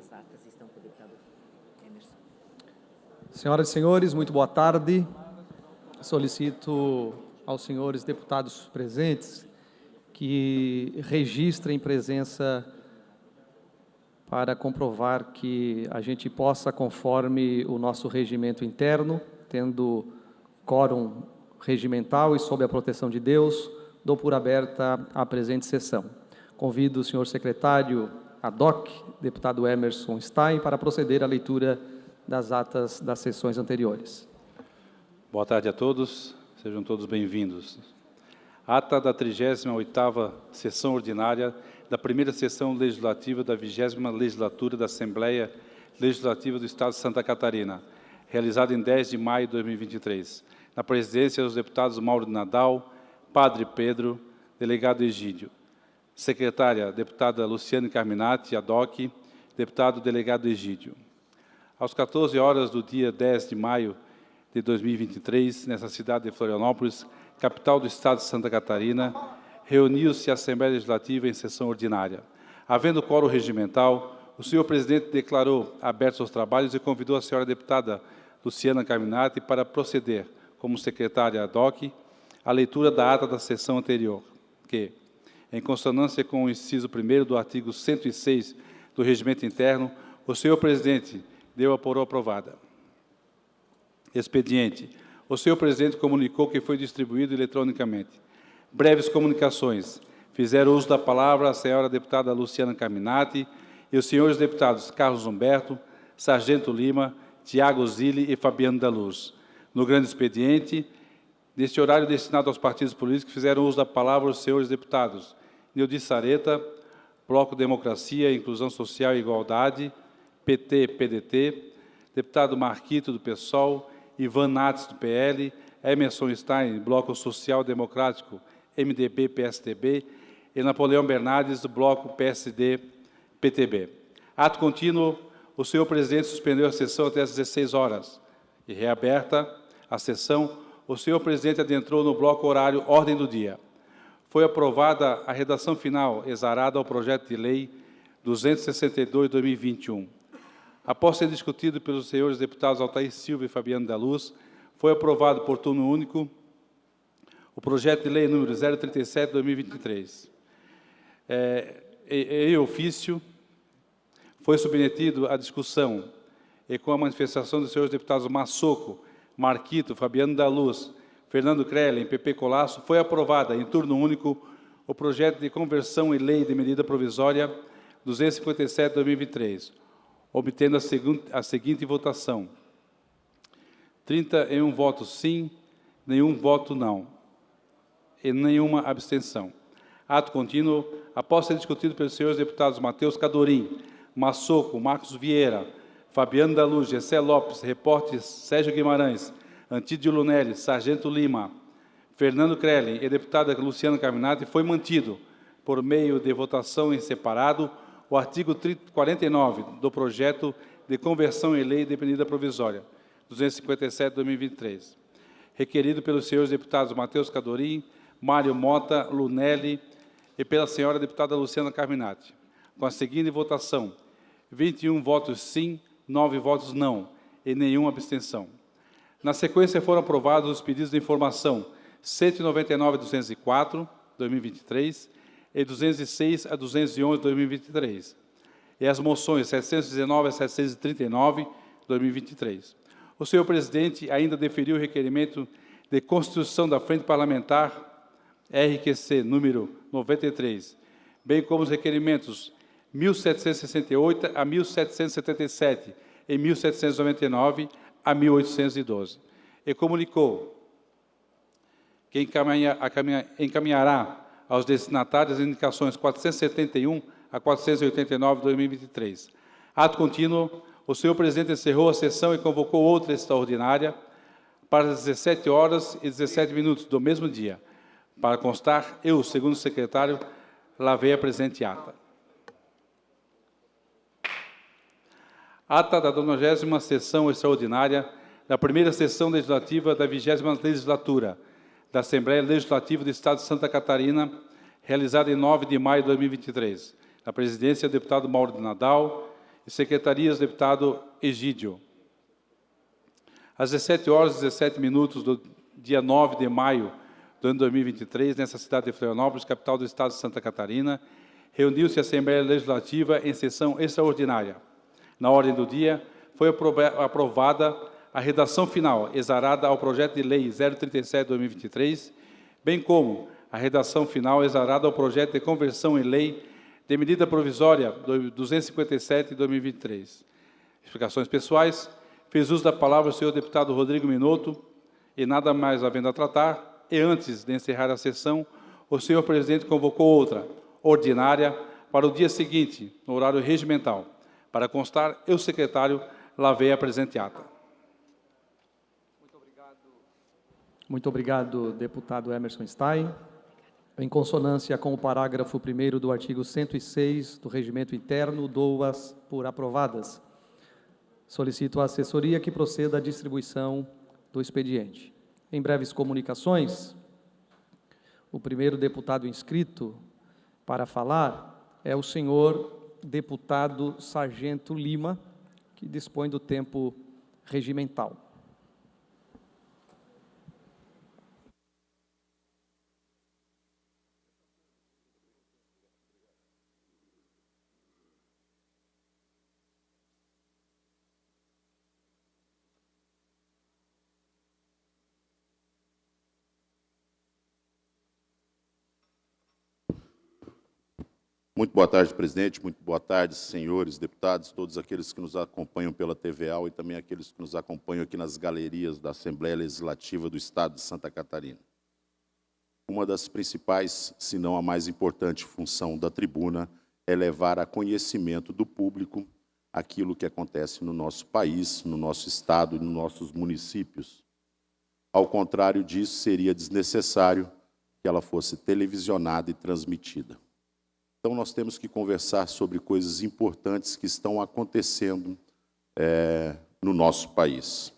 As atas estão com o deputado Emerson. Senhoras e senhores, muito boa tarde. Solicito aos senhores deputados presentes que registrem presença para comprovar que a gente possa, conforme o nosso regimento interno, tendo quórum regimental e sob a proteção de Deus, dou por aberta a presente sessão. Convido o senhor secretário ad hoc, deputado Emerson Stein, para proceder à leitura das atas das sessões anteriores. Boa tarde a todos, sejam todos bem-vindos. Ata da 38ª sessão ordinária da primeira sessão legislativa da 20ª legislatura da Assembleia Legislativa do Estado de Santa Catarina, realizada em 10 de maio de 2023, na presidência dos deputados Mauro Nadal, Padre Pedro, delegado Egídio, secretária, deputada Luciane Carminati, ad hoc, deputado delegado Egídio. Às 14 horas do dia 10 de maio de 2023, nessa cidade de Florianópolis, capital do Estado de Santa Catarina, reuniu-se a Assembleia Legislativa em sessão ordinária. Havendo quórum regimental, o senhor presidente declarou abertos os trabalhos e convidou a senhora deputada Luciana Carminati para proceder, como secretária ad hoc, à leitura da ata da sessão anterior, que, em consonância com o inciso 1º do artigo 106 do Regimento Interno, o senhor presidente deu-a por aprovada. Expediente. O senhor presidente comunicou que foi distribuído eletronicamente. Breves comunicações. Fizeram uso da palavra a senhora deputada Luciana Carminati e os senhores deputados Carlos Humberto, Sargento Lima, Tiago Zilli e Fabiano da Luz. No grande expediente, neste horário destinado aos partidos políticos, fizeram uso da palavra os senhores deputados Neudi Sareta, Bloco Democracia, Inclusão Social e Igualdade, PT, PDT, deputado Marquito, do PSOL, Ivan Nates, do PL, Emerson Stein, Bloco Social Democrático, MDB, PSDB, e Napoleão Bernardes, do Bloco PSD, PTB. Ato contínuo, o senhor presidente suspendeu a sessão até às 16 horas. E reaberta a sessão, o senhor presidente adentrou no bloco horário Ordem do Dia. Foi aprovada a redação final exarada ao projeto de lei 262/2021. Após ser discutido pelos senhores deputados Altair Silva e Fabiano da Luz, foi aprovado por turno único o projeto de lei número 037/2023. Em ofício, foi submetido à discussão e com a manifestação dos senhores deputados Massoco, Marquito, Fabiano da Luz, Fernando Krellen, PP Colasso, foi aprovada em turno único o projeto de conversão em lei de medida provisória 257/2023, obtendo a seguinte votação: 31 votos sim, nenhum voto não e nenhuma abstenção. Ato contínuo, após ser discutido pelos senhores deputados Matheus Cadorim, Massoco, Marcos Vieira, Fabiano da Luz, Gessé Lopes, repórteres Sérgio Guimarães, Antídio Lunelli, Sargento Lima, Fernando Krellen e deputada Luciana Carminati, foi mantido, por meio de votação em separado, o artigo 49 do projeto de conversão em lei de medida provisória 257/2023, requerido pelos senhores deputados Matheus Cadorim, Mário Mota, Lunelli e pela senhora deputada Luciana Carminati, com a seguinte votação: 21 votos sim, 9 votos não e nenhuma abstenção. Na sequência, foram aprovados os pedidos de informação 199/204, 2023, e 206 a 211, 2023, e as moções 719 a 739, 2023. O senhor presidente ainda deferiu o requerimento de constituição da Frente Parlamentar RQC número 93, bem como os requerimentos 1768 a 1777 e 1799 a 1812, e comunicou que encaminhará aos destinatários as indicações 471 a 489 de 2023. Ato contínuo, o senhor presidente encerrou a sessão e convocou outra extraordinária para as 17 horas e 17 minutos do mesmo dia. Para constar, eu, segundo secretário, lavei a presente ata. Ata da 90ª sessão extraordinária da primeira sessão legislativa da 20ª legislatura da Assembleia Legislativa do Estado de Santa Catarina, realizada em 9 de maio de 2023, na presidência do deputado Mauro Nadal e secretarias, deputado Egídio. Às 17h17 do dia 9 de maio do ano 2023, nessa cidade de Florianópolis, capital do estado de Santa Catarina, reuniu-se a Assembleia Legislativa em sessão extraordinária. Na ordem do dia, foi aprovada a redação final, exarada ao projeto de lei 037/2023, bem como a redação final exarada ao projeto de conversão em lei de medida provisória 257/2023. Explicações pessoais. Fez uso da palavra o senhor deputado Rodrigo Minotto, e nada mais havendo a tratar, e antes de encerrar a sessão, o senhor presidente convocou outra, ordinária, para o dia seguinte, no horário regimental. Para constar, eu, secretário, lavei a presente ata. Muito obrigado, deputado Emerson Stein. Em consonância com o parágrafo 1º do artigo 106 do Regimento Interno, dou-as por aprovadas. Solicito à assessoria que proceda à distribuição do expediente. Em breves comunicações, o primeiro deputado inscrito para falar é o senhor deputado Sargento Lima, que dispõe do tempo regimental. Muito boa tarde, presidente. Muito boa tarde, senhores deputados, todos aqueles que nos acompanham pela TVAL e também aqueles que nos acompanham aqui nas galerias da Assembleia Legislativa do Estado de Santa Catarina. Uma das principais, se não a mais importante função da tribuna é levar a conhecimento do público aquilo que acontece no nosso país, no nosso estado e nos nossos municípios. Ao contrário disso, seria desnecessário que ela fosse televisionada e transmitida. Então, nós temos que conversar sobre coisas importantes que estão acontecendo no nosso país.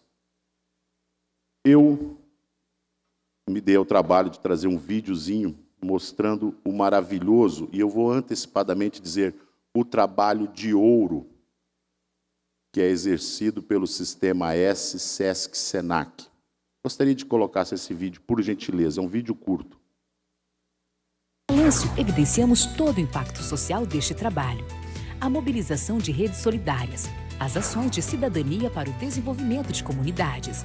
Eu me dei ao trabalho de trazer um videozinho mostrando o maravilhoso, e eu vou antecipadamente dizer, o trabalho de ouro que é exercido pelo sistema SESC-SENAC. Gostaria de colocar esse vídeo, por gentileza, é um vídeo curto. No balanço, evidenciamos todo o impacto social deste trabalho. A mobilização de redes solidárias, as ações de cidadania para o desenvolvimento de comunidades,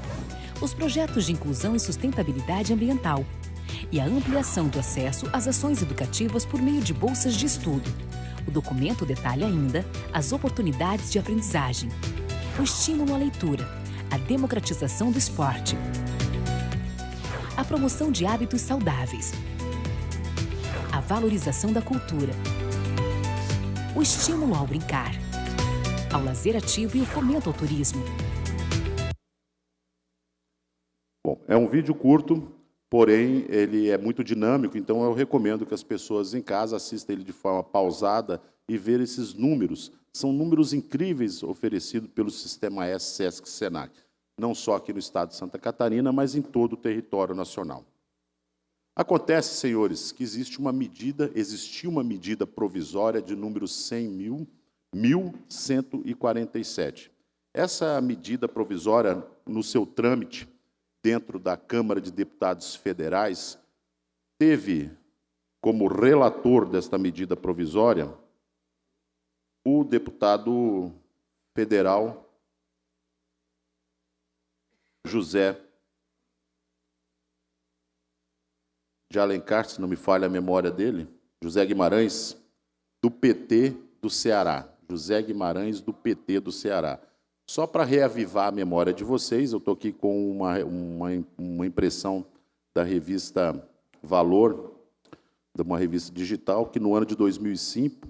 os projetos de inclusão e sustentabilidade ambiental e a ampliação do acesso às ações educativas por meio de bolsas de estudo. O documento detalha ainda as oportunidades de aprendizagem, o estímulo à leitura, a democratização do esporte, a promoção de hábitos saudáveis, a valorização da cultura, o estímulo ao brincar, ao lazer ativo e o fomento ao turismo. Bom, é um vídeo curto, porém ele é muito dinâmico, então eu recomendo que as pessoas em casa assistam ele de forma pausada e ver esses números. São números incríveis oferecidos pelo sistema SESC-SENAC, não só aqui no estado de Santa Catarina, mas em todo o território nacional. Acontece, senhores, que existia uma medida provisória de número 100.1147. Essa medida provisória, no seu trâmite, dentro da Câmara de Deputados Federais, teve como relator desta medida provisória o deputado federal José de Alencar, se não me falha a memória dele, José Guimarães, do PT do Ceará. José Guimarães, do PT do Ceará. Só para reavivar a memória de vocês, eu estou aqui com uma impressão da revista Valor, de uma revista digital, que no ano de 2005,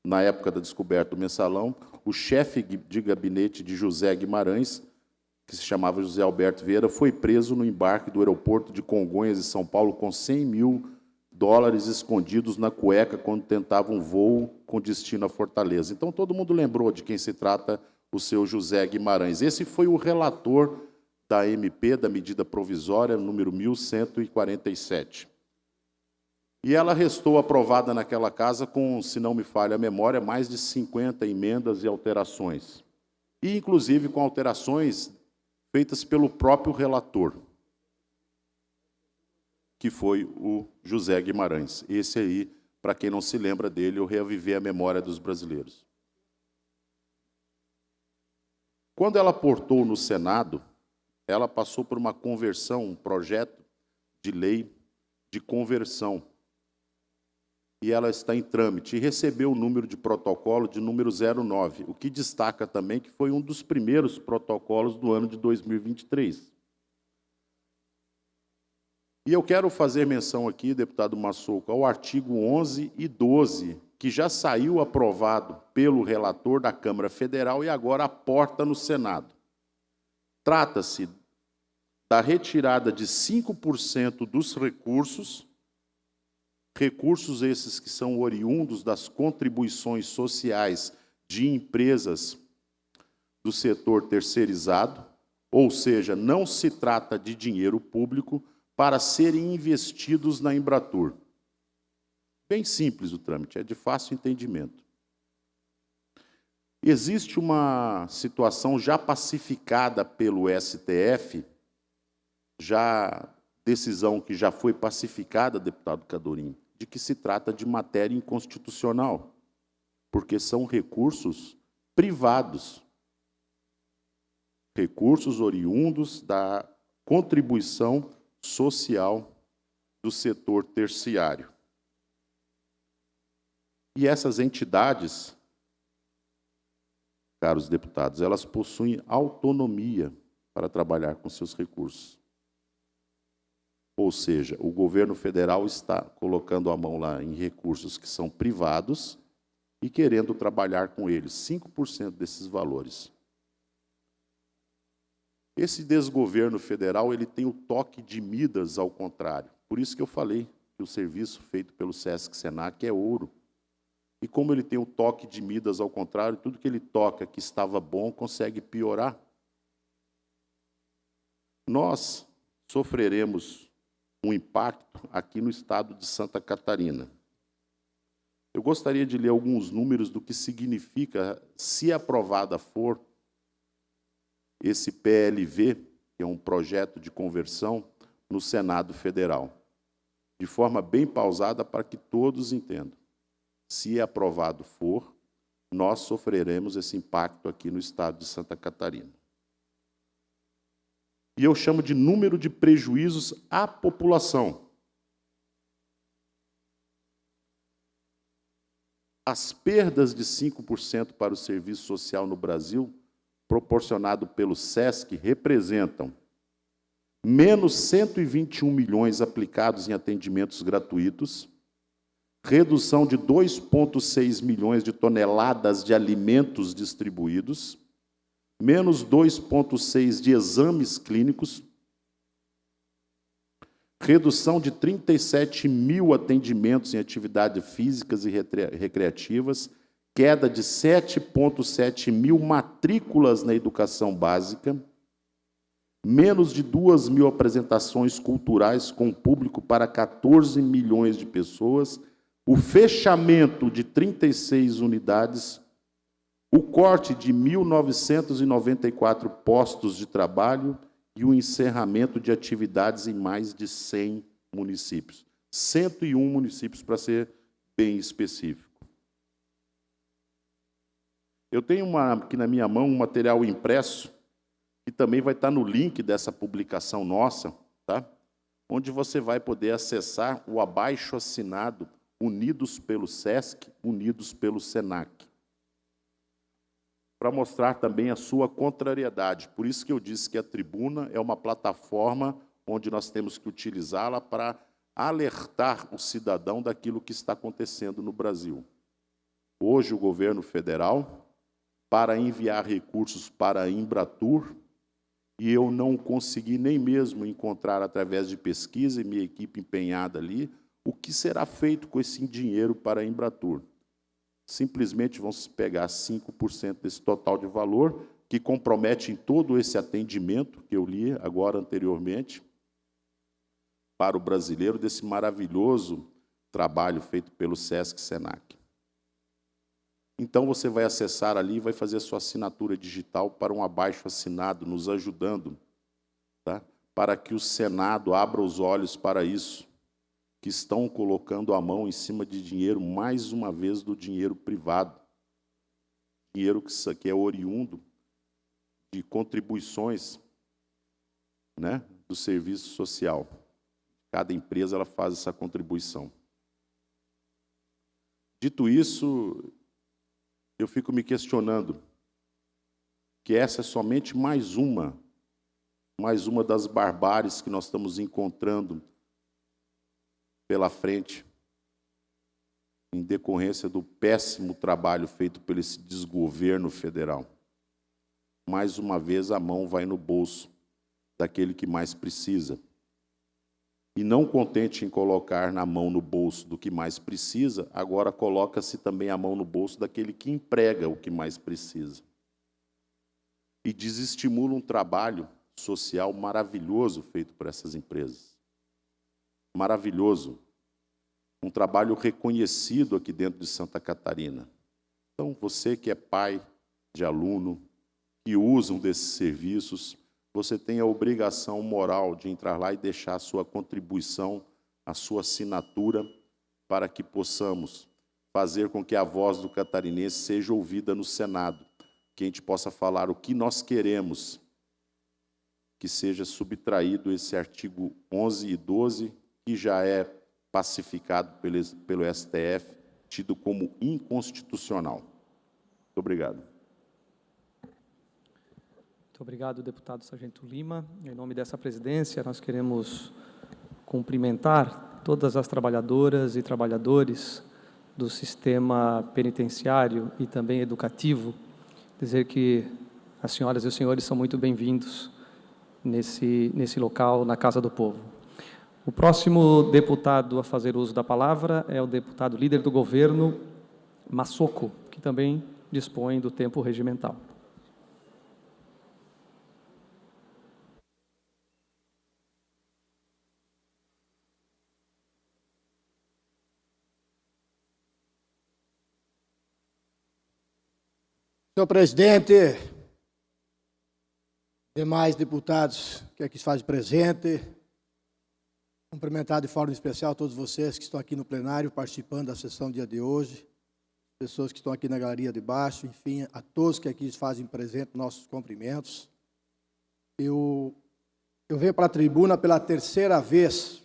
na época da descoberta do mensalão, o chefe de gabinete de José Guimarães, que se chamava José Alberto Vieira, foi preso no embarque do aeroporto de Congonhas, em São Paulo, com $100 mil escondidos na cueca quando tentava um voo com destino à Fortaleza. Então, todo mundo lembrou de quem se trata o seu José Guimarães. Esse foi o relator da MP, da medida provisória, número 1147. E ela restou aprovada naquela casa com, se não me falha a memória, mais de 50 emendas e alterações. E, inclusive, com alterações feitas pelo próprio relator, que foi o José Guimarães. Esse aí, para quem não se lembra dele, eu reaviver a memória dos brasileiros. Quando ela aportou no Senado, ela passou por uma conversão, um projeto de lei de conversão. E ela está em trâmite, e recebeu o número de protocolo de número 09, o que destaca também que foi um dos primeiros protocolos do ano de 2023. E eu quero fazer menção aqui, deputado Massoco, ao artigo 11 e 12, que já saiu aprovado pelo relator da Câmara Federal e agora aporta no Senado. Trata-se da retirada de 5% dos recursos esses que são oriundos das contribuições sociais de empresas do setor terceirizado, ou seja, não se trata de dinheiro público para serem investidos na Embratur. Bem simples o trâmite, é de fácil entendimento. Existe uma situação já pacificada pelo STF, decisão que já foi pacificada, deputado Cadorim, de que se trata de matéria inconstitucional, porque são recursos privados, recursos oriundos da contribuição social do setor terciário. E essas entidades, caros deputados, elas possuem autonomia para trabalhar com seus recursos. Ou seja, o governo federal está colocando a mão lá em recursos que são privados e querendo trabalhar com eles, 5% desses valores. Esse desgoverno federal ele tem o toque de Midas ao contrário. Por isso que eu falei que o serviço feito pelo SESC-Senac é ouro. E como ele tem o toque de Midas ao contrário, tudo que ele toca que estava bom consegue piorar. Nós sofreremos um impacto aqui no estado de Santa Catarina. Eu gostaria de ler alguns números do que significa, se aprovada for, esse PLV, que é um projeto de conversão, no Senado Federal, de forma bem pausada para que todos entendam. Se aprovado for, nós sofreremos esse impacto aqui no estado de Santa Catarina. E eu chamo de número de prejuízos à população. As perdas de 5% para o serviço social no Brasil, proporcionado pelo SESC, representam menos 121 milhões aplicados em atendimentos gratuitos, redução de 2,6 milhões de toneladas de alimentos distribuídos, menos 2,6 de exames clínicos, redução de 37 mil atendimentos em atividades físicas e recreativas, queda de 7,7 mil matrículas na educação básica, menos de 2 mil apresentações culturais com público para 14 milhões de pessoas, o fechamento de 36 unidades, o corte de 1.994 postos de trabalho e o encerramento de atividades em mais de 100 municípios. 101 municípios, para ser bem específico. Eu tenho aqui na minha mão um material impresso, que também vai estar no link dessa publicação nossa, tá? Onde você vai poder acessar o abaixo-assinado Unidos pelo SESC, Unidos pelo SENAC, para mostrar também a sua contrariedade. Por isso que eu disse que a tribuna é uma plataforma onde nós temos que utilizá-la para alertar o cidadão daquilo que está acontecendo no Brasil. Hoje, o governo federal, para enviar recursos para a Embratur, e eu não consegui nem mesmo encontrar, através de pesquisa e minha equipe empenhada ali, o que será feito com esse dinheiro para a Embratur. Simplesmente vão se pegar 5% desse total de valor, que compromete em todo esse atendimento que eu li agora anteriormente, para o brasileiro, desse maravilhoso trabalho feito pelo SESC Senac. Então, você vai acessar ali e vai fazer a sua assinatura digital para um abaixo-assinado, nos ajudando, tá? Para que o Senado abra os olhos para isso, que estão colocando a mão em cima de dinheiro, mais uma vez, do dinheiro privado. Dinheiro que é oriundo de contribuições, né, do serviço social. Cada empresa ela faz essa contribuição. Dito isso, eu fico me questionando que essa é somente mais uma das barbáries que nós estamos encontrando pela frente, em decorrência do péssimo trabalho feito por esse desgoverno federal. Mais uma vez a mão vai no bolso daquele que mais precisa. E não contente em colocar na mão no bolso do que mais precisa, agora coloca-se também a mão no bolso daquele que emprega o que mais precisa. E desestimula um trabalho social maravilhoso feito por essas empresas. Maravilhoso. Um trabalho reconhecido aqui dentro de Santa Catarina. Então, você que é pai de aluno, que usam desses serviços, você tem a obrigação moral de entrar lá e deixar a sua contribuição, a sua assinatura, para que possamos fazer com que a voz do catarinense seja ouvida no Senado, que a gente possa falar o que nós queremos, que seja subtraído esse artigo 11 e 12, que já é pacificado pelo STF, tido como inconstitucional. Muito obrigado. Muito obrigado, deputado Sargento Lima. Em nome dessa presidência, nós queremos cumprimentar todas as trabalhadoras e trabalhadores do sistema penitenciário e também educativo, dizer que as senhoras e os senhores são muito bem-vindos nesse local, na Casa do Povo. O próximo deputado a fazer uso da palavra é o deputado líder do governo, Massoco, que também dispõe do tempo regimental. Senhor presidente, demais deputados que aqui se fazem presente, cumprimentar de forma especial todos vocês que estão aqui no plenário participando da sessão do dia de hoje, pessoas que estão aqui na galeria de baixo, enfim, a todos que aqui se fazem presente, nossos cumprimentos. Eu venho para a tribuna pela terceira vez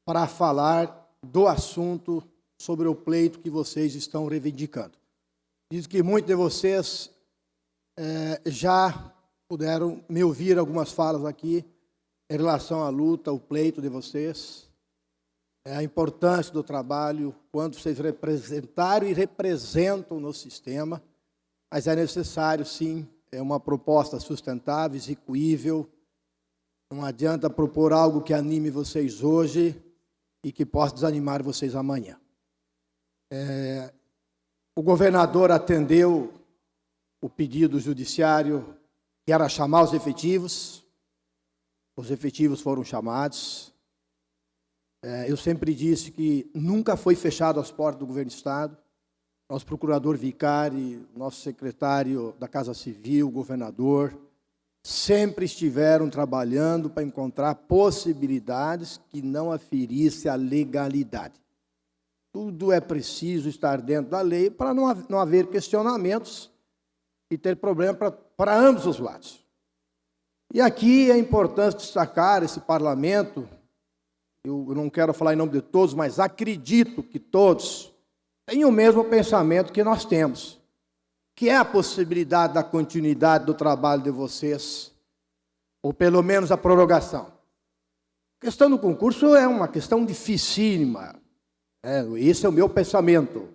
para falar do assunto sobre o pleito que vocês estão reivindicando. Diz que muitos de vocês já puderam me ouvir algumas falas aqui em relação à luta, o pleito de vocês, a importância do trabalho, quanto vocês representaram e representam no sistema, mas é necessário, sim, uma proposta sustentável, execuível. Não adianta propor algo que anime vocês hoje e que possa desanimar vocês amanhã. O governador atendeu o pedido judiciário, que era chamar os efetivos foram chamados. Eu sempre disse que nunca foi fechado as portas do governo do Estado. Nosso procurador vicário, nosso secretário da Casa Civil, o governador, sempre estiveram trabalhando para encontrar possibilidades que não aferissem à legalidade. Tudo é preciso estar dentro da lei para não haver questionamentos e ter problema para ambos os lados. E aqui é importante destacar esse parlamento, eu não quero falar em nome de todos, mas acredito que todos têm o mesmo pensamento que nós temos, que é a possibilidade da continuidade do trabalho de vocês, ou pelo menos a prorrogação. A questão do concurso é uma questão dificílima. Esse é o meu pensamento.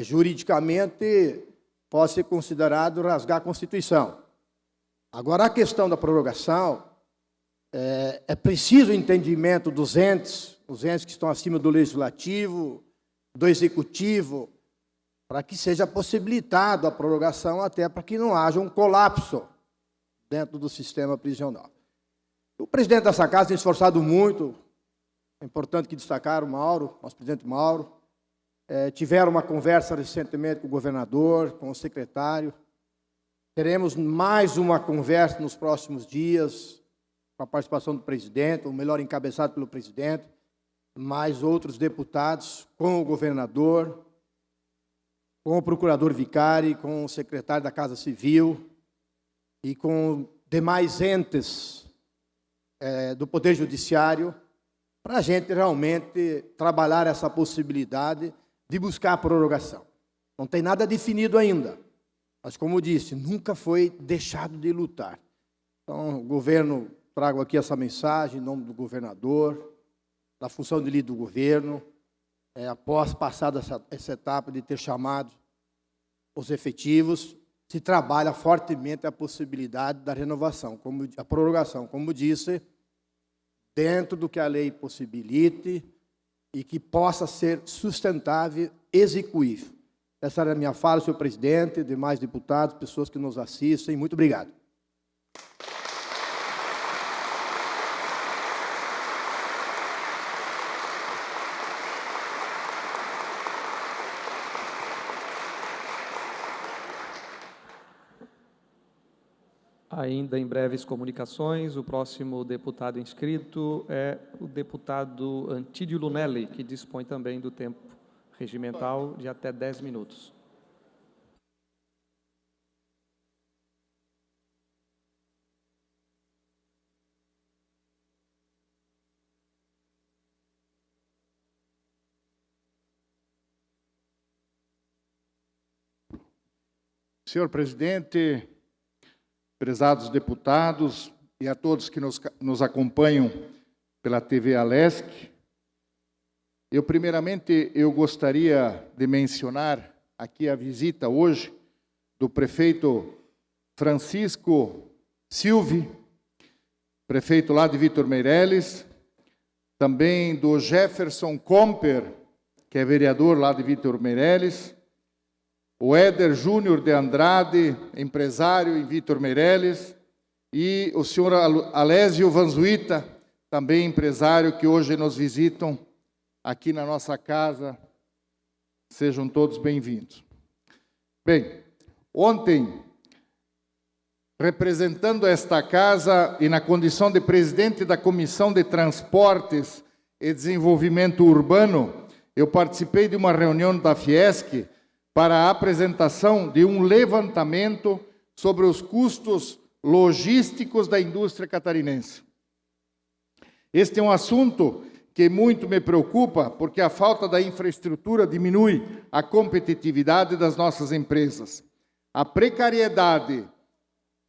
Juridicamente, pode ser considerado rasgar a Constituição. Agora, a questão da prorrogação, é preciso o entendimento dos entes que estão acima do Legislativo, do Executivo, para que seja possibilitado a prorrogação, até para que não haja um colapso dentro do sistema prisional. O presidente dessa casa tem esforçado muito É importante que destacar o Mauro, nosso presidente Mauro. Tiveram uma conversa recentemente com o governador, com o secretário. Teremos mais uma conversa nos próximos dias, com a participação do presidente, ou melhor, encabeçado pelo presidente, mais outros deputados, com o governador, com o procurador vicário, com o secretário da Casa Civil e com demais entes do Poder Judiciário, para a gente realmente trabalhar essa possibilidade de buscar a prorrogação. Não tem nada definido ainda, mas, como disse, nunca foi deixado de lutar. Então, o governo, trago aqui essa mensagem em nome do governador, da função de líder do governo, após passada essa etapa de ter chamado os efetivos, se trabalha fortemente a possibilidade da renovação, a prorrogação, como disse, dentro do que a lei possibilite e que possa ser sustentável, execuível. Essa era a minha fala, senhor presidente, demais deputados, pessoas que nos assistem. Muito obrigado. Ainda em breves comunicações, o próximo deputado inscrito é o deputado Antídio Lunelli, que dispõe também do tempo regimental de até 10 minutos. Senhor presidente, prezados deputados e a todos que nos acompanham pela TV Alesc, primeiramente eu gostaria de mencionar aqui a visita hoje do prefeito Francisco Silvi, prefeito lá de Vitor Meireles, também do Jefferson Comper, que é vereador lá de Vitor Meireles, o Éder Júnior de Andrade, empresário em Vitor Meireles, e o senhor Alésio Vanzuita, também empresário, que hoje nos visitam aqui na nossa casa. Sejam todos bem-vindos. Bem, ontem, representando esta casa e na condição de presidente da Comissão de Transportes e Desenvolvimento Urbano, eu participei de uma reunião da Fiesc para a apresentação de um levantamento sobre os custos logísticos da indústria catarinense. Este é um assunto que muito me preocupa, porque a falta da infraestrutura diminui a competitividade das nossas empresas. A precariedade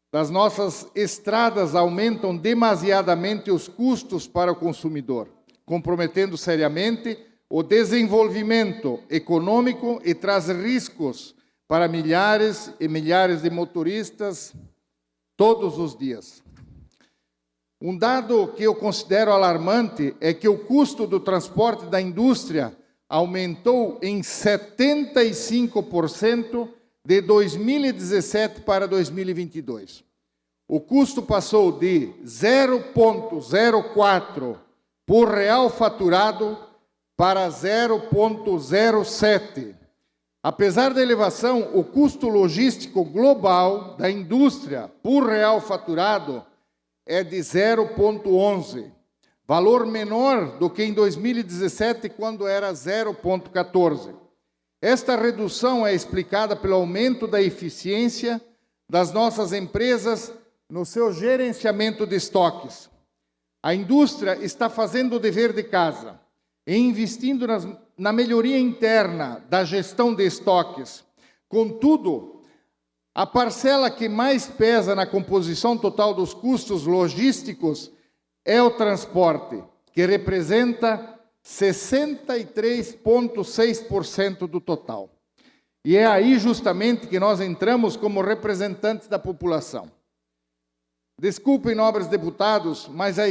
das nossas estradas aumentam demasiadamente os custos para o consumidor, comprometendo seriamente o desenvolvimento econômico e traz riscos para milhares e milhares de motoristas todos os dias. Um dado que eu considero alarmante é que o custo do transporte da indústria aumentou em 75% de 2017 para 2022. O custo passou de 0,04 por real faturado para 0,07. Apesar da elevação, o custo logístico global da indústria por real faturado é de 0,11, valor menor do que em 2017, quando era 0,14. Esta redução é explicada pelo aumento da eficiência das nossas empresas no seu gerenciamento de estoques. A indústria está fazendo o dever de casa e investindo na melhoria interna da gestão de estoques. Contudo, a parcela que mais pesa na composição total dos custos logísticos é o transporte, que representa 63,6% do total. E é aí justamente que nós entramos como representantes da população. Desculpem, nobres deputados, mas a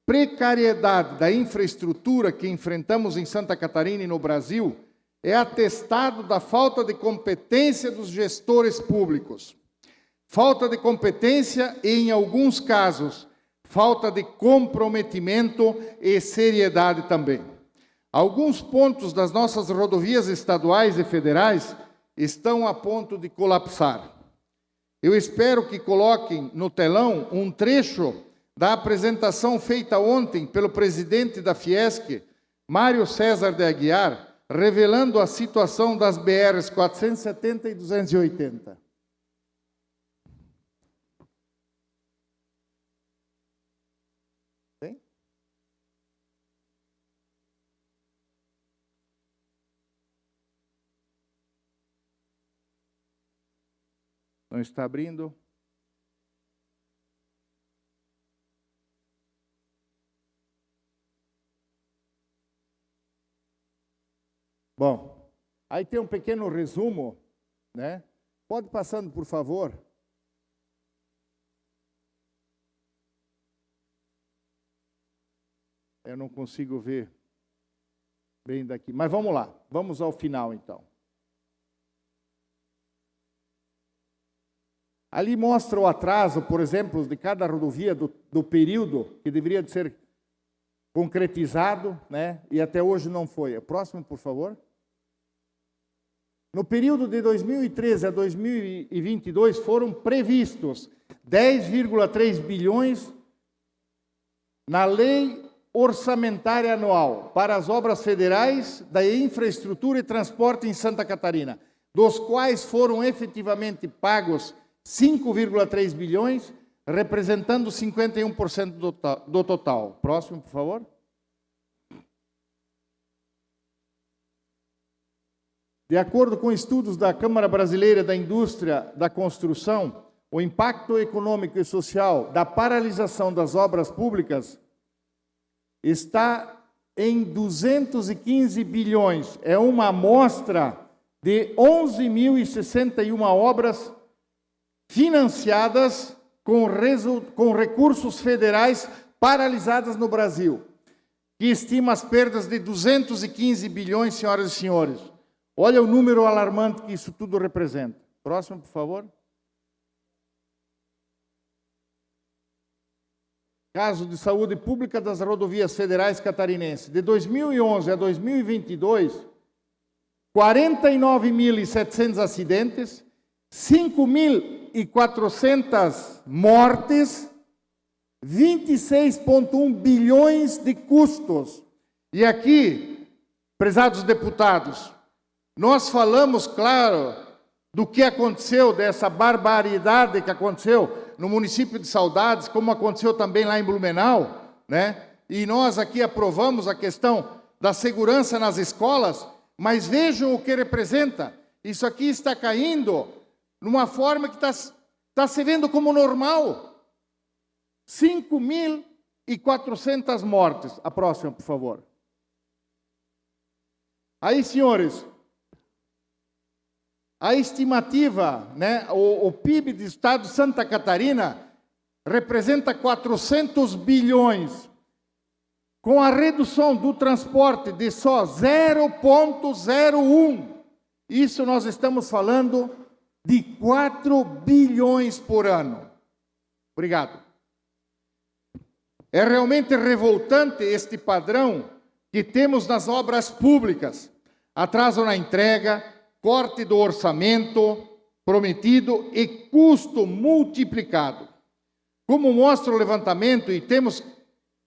precariedade da infraestrutura que enfrentamos em Santa Catarina e no Brasil é atestado da falta de competência dos gestores públicos. Falta de competência e, em alguns casos, falta de comprometimento e seriedade também. Alguns pontos das nossas rodovias estaduais e federais estão a ponto de colapsar. Eu espero que coloquem no telão um trecho da apresentação feita ontem pelo presidente da Fiesc, Mário César de Aguiar, revelando a situação das BRs 470 e 280. Tem? Não está abrindo? Bom, aí tem um pequeno resumo, né? Pode passando, por favor. Eu não consigo ver bem daqui, mas vamos lá, vamos ao final então. Ali mostra o atraso, por exemplo, de cada rodovia do período que deveria ser concretizado, né? E até hoje não foi. Próximo, por favor. No período de 2013 a 2022 foram previstos 10,3 bilhões na lei orçamentária anual para as obras federais da infraestrutura e transporte em Santa Catarina, dos quais foram efetivamente pagos 5,3 bilhões, representando 51% do total. Próximo, por favor. De acordo com estudos da Câmara Brasileira da Indústria da Construção, o impacto econômico e social da paralisação das obras públicas está em 215 bilhões. É uma amostra de 11.061 obras financiadas com recursos federais paralisadas no Brasil, que estima as perdas de 215 bilhões, senhoras e senhores. Olha o número alarmante que isso tudo representa. Próximo, por favor. Caso de saúde pública das rodovias federais catarinenses. De 2011 a 2022, 49.700 acidentes, 5.400 mortes, 26,1 bilhões de custos. E aqui, prezados deputados, nós falamos, claro, do que aconteceu, dessa barbaridade que aconteceu no município de Saudades, como aconteceu também lá em Blumenau, né? E nós aqui aprovamos a questão da segurança nas escolas, mas vejam o que representa. Isso aqui está caindo numa forma que está se vendo como normal. 5.400 mortes. A próxima, por favor. Aí, senhores, a estimativa, né, o PIB do estado de Santa Catarina representa 400 bilhões. Com a redução do transporte de só 0,01, isso nós estamos falando de 4 bilhões por ano. Obrigado. É realmente revoltante este padrão que temos nas obras públicas. Atraso na entrega, corte do orçamento prometido e custo multiplicado. Como mostra o levantamento, e temos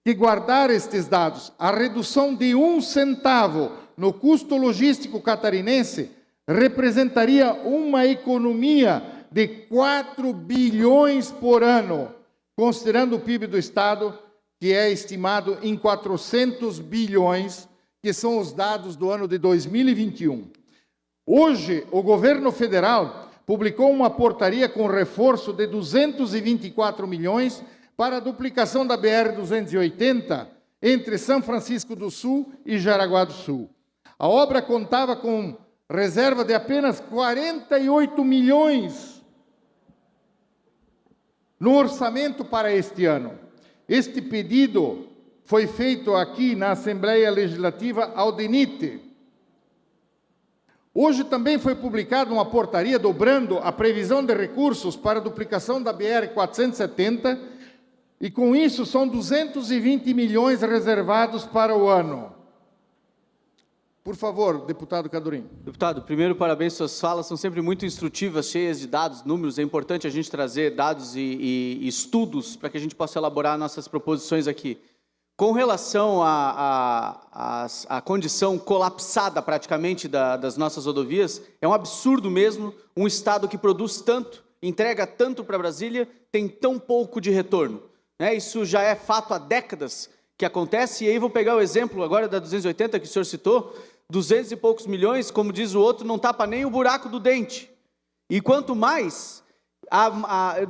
que guardar estes dados, a redução de 1 centavo no custo logístico catarinense representaria uma economia de 4 bilhões por ano, considerando o PIB do Estado, que é estimado em 400 bilhões, que são os dados do ano de 2021. Hoje, o governo federal publicou uma portaria com reforço de 224 milhões para a duplicação da BR-280 entre São Francisco do Sul e Jaraguá do Sul. A obra contava com reserva de apenas 48 milhões no orçamento para este ano. Este pedido foi feito aqui na Assembleia Legislativa ao DENIT. Hoje também foi publicada uma portaria dobrando a previsão de recursos para a duplicação da BR-470 E com isso são 220 milhões reservados para o ano. Por favor, deputado Cadorim. Deputado, primeiro, parabéns, suas falas são sempre muito instrutivas, cheias de dados, números. É importante a gente trazer dados e estudos para que a gente possa elaborar nossas proposições aqui. Com relação à condição colapsada praticamente das nossas rodovias, é um absurdo mesmo um Estado que produz tanto, entrega tanto para Brasília, tem tão pouco de retorno. Isso já é fato há décadas que acontece, e aí vou pegar o exemplo agora da 280 que o senhor citou, 200 e poucos milhões, como diz o outro, não tapa nem o buraco do dente. E quanto mais,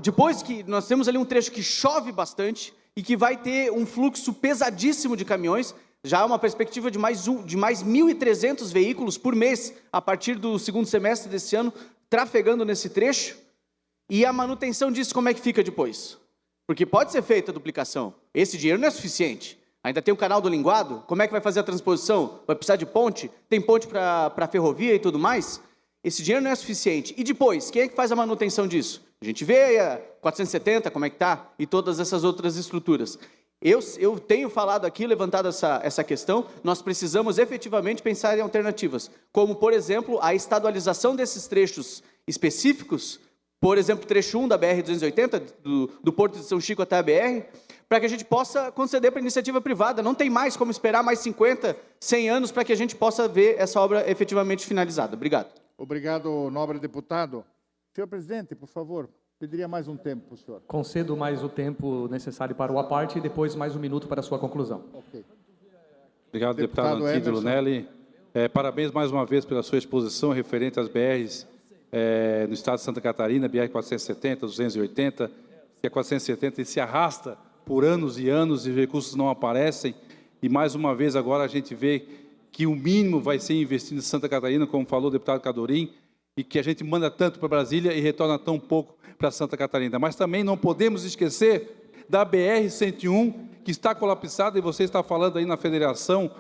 depois que nós temos ali um trecho que chove bastante e que vai ter um fluxo pesadíssimo de caminhões, já há uma perspectiva de mais 1.300 veículos por mês, a partir do segundo semestre desse ano, trafegando nesse trecho, e a manutenção disso como é que fica depois? Porque pode ser feita a duplicação, esse dinheiro não é suficiente. Ainda tem o canal do Linguado, como é que vai fazer a transposição? Vai precisar de ponte? Tem ponte para ferrovia e tudo mais? Esse dinheiro não é suficiente. E depois, quem é que faz a manutenção disso? A gente vê a 470, como é que está, e todas essas outras estruturas. Eu tenho falado aqui, levantado essa questão, nós precisamos efetivamente pensar em alternativas, como, por exemplo, a estadualização desses trechos específicos, por exemplo, trecho 1 da BR-280, do Porto de São Chico até a BR, para que a gente possa conceder para a iniciativa privada. Não tem mais como esperar mais 50, 100 anos para que a gente possa ver essa obra efetivamente finalizada. Obrigado. Obrigado, nobre deputado. Senhor presidente, por favor, pediria mais um tempo para o senhor. Concedo mais o tempo necessário para o aparte e depois mais um minuto para a sua conclusão. Ok. Obrigado, deputado Antídio Lunelli. Parabéns mais uma vez pela sua exposição referente às BRs no estado de Santa Catarina, BR-470, 280, que a 470 se arrasta por anos e anos e os recursos não aparecem. E mais uma vez agora a gente vê que o mínimo vai ser investido em Santa Catarina, como falou o deputado Cadorim, e que a gente manda tanto para Brasília e retorna tão pouco para Santa Catarina. Mas também não podemos esquecer da BR-101, que está colapsada, e você está falando aí na federação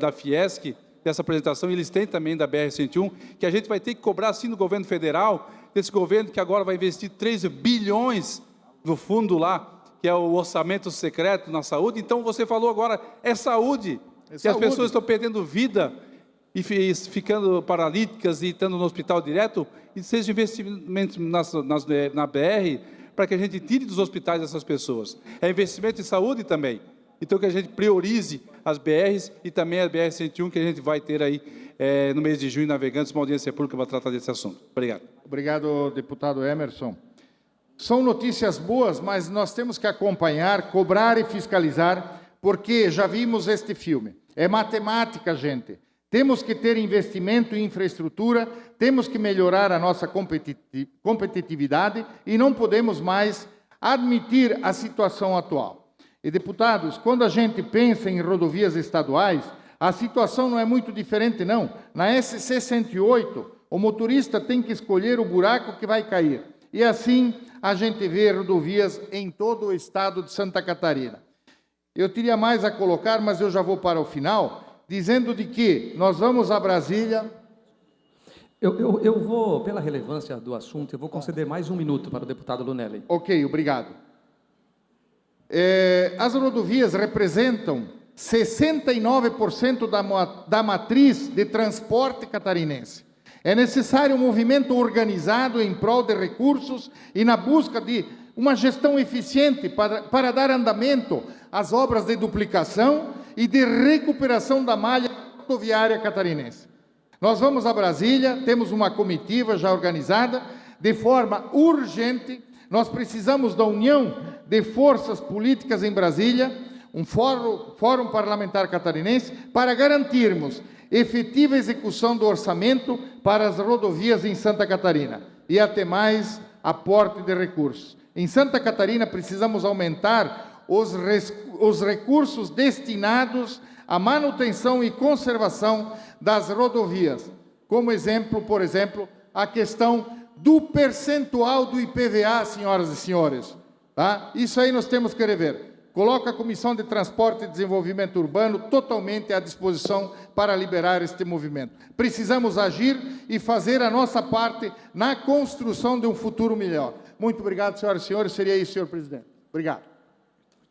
da Fiesc, dessa apresentação, e eles têm também da BR-101, que a gente vai ter que cobrar, sim, do governo federal, desse governo que agora vai investir 3 bilhões no fundo lá, que é o orçamento secreto na saúde. Então, você falou agora, é saúde, que as pessoas estão perdendo vida e ficando paralíticas e estando no hospital direto, e seja investimento na BR, para que a gente tire dos hospitais essas pessoas. É investimento em saúde também. Então, que a gente priorize as BRs e também a BR-101, que a gente vai ter aí no mês de junho, Navegantes, uma audiência pública para tratar desse assunto. Obrigado. Obrigado, deputado Emerson. São notícias boas, mas nós temos que acompanhar, cobrar e fiscalizar, porque já vimos este filme. É matemática, gente. Temos que ter investimento em infraestrutura, temos que melhorar a nossa competitividade e não podemos mais admitir a situação atual. E, deputados, quando a gente pensa em rodovias estaduais, a situação não é muito diferente, não. Na SC-108, o motorista tem que escolher o buraco que vai cair. E assim a gente vê rodovias em todo o estado de Santa Catarina. Eu teria mais a colocar, mas eu já vou para o final, dizendo de que nós vamos a Brasília... Eu vou, pela relevância do assunto, eu vou conceder mais um minuto para o deputado Lunelli. Ok, obrigado. As rodovias representam 69% da matriz de transporte catarinense. É necessário um movimento organizado em prol de recursos e na busca de uma gestão eficiente para dar andamento às obras de duplicação e de recuperação da malha rodoviária catarinense. Nós vamos a Brasília, temos uma comitiva já organizada, de forma urgente. Nós precisamos da união de forças políticas em Brasília, um fórum parlamentar catarinense, para garantirmos efetiva execução do orçamento para as rodovias em Santa Catarina e até mais aporte de recursos. Em Santa Catarina precisamos aumentar os recursos destinados à manutenção e conservação das rodovias. Como exemplo, por exemplo, a questão do percentual do IPVA, senhoras e senhores. Tá? Isso aí nós temos que rever. Coloca a Comissão de Transporte e Desenvolvimento Urbano totalmente à disposição para liberar este movimento. Precisamos agir e fazer a nossa parte na construção de um futuro melhor. Muito obrigado, senhoras e senhores. Seria isso, senhor presidente. Obrigado.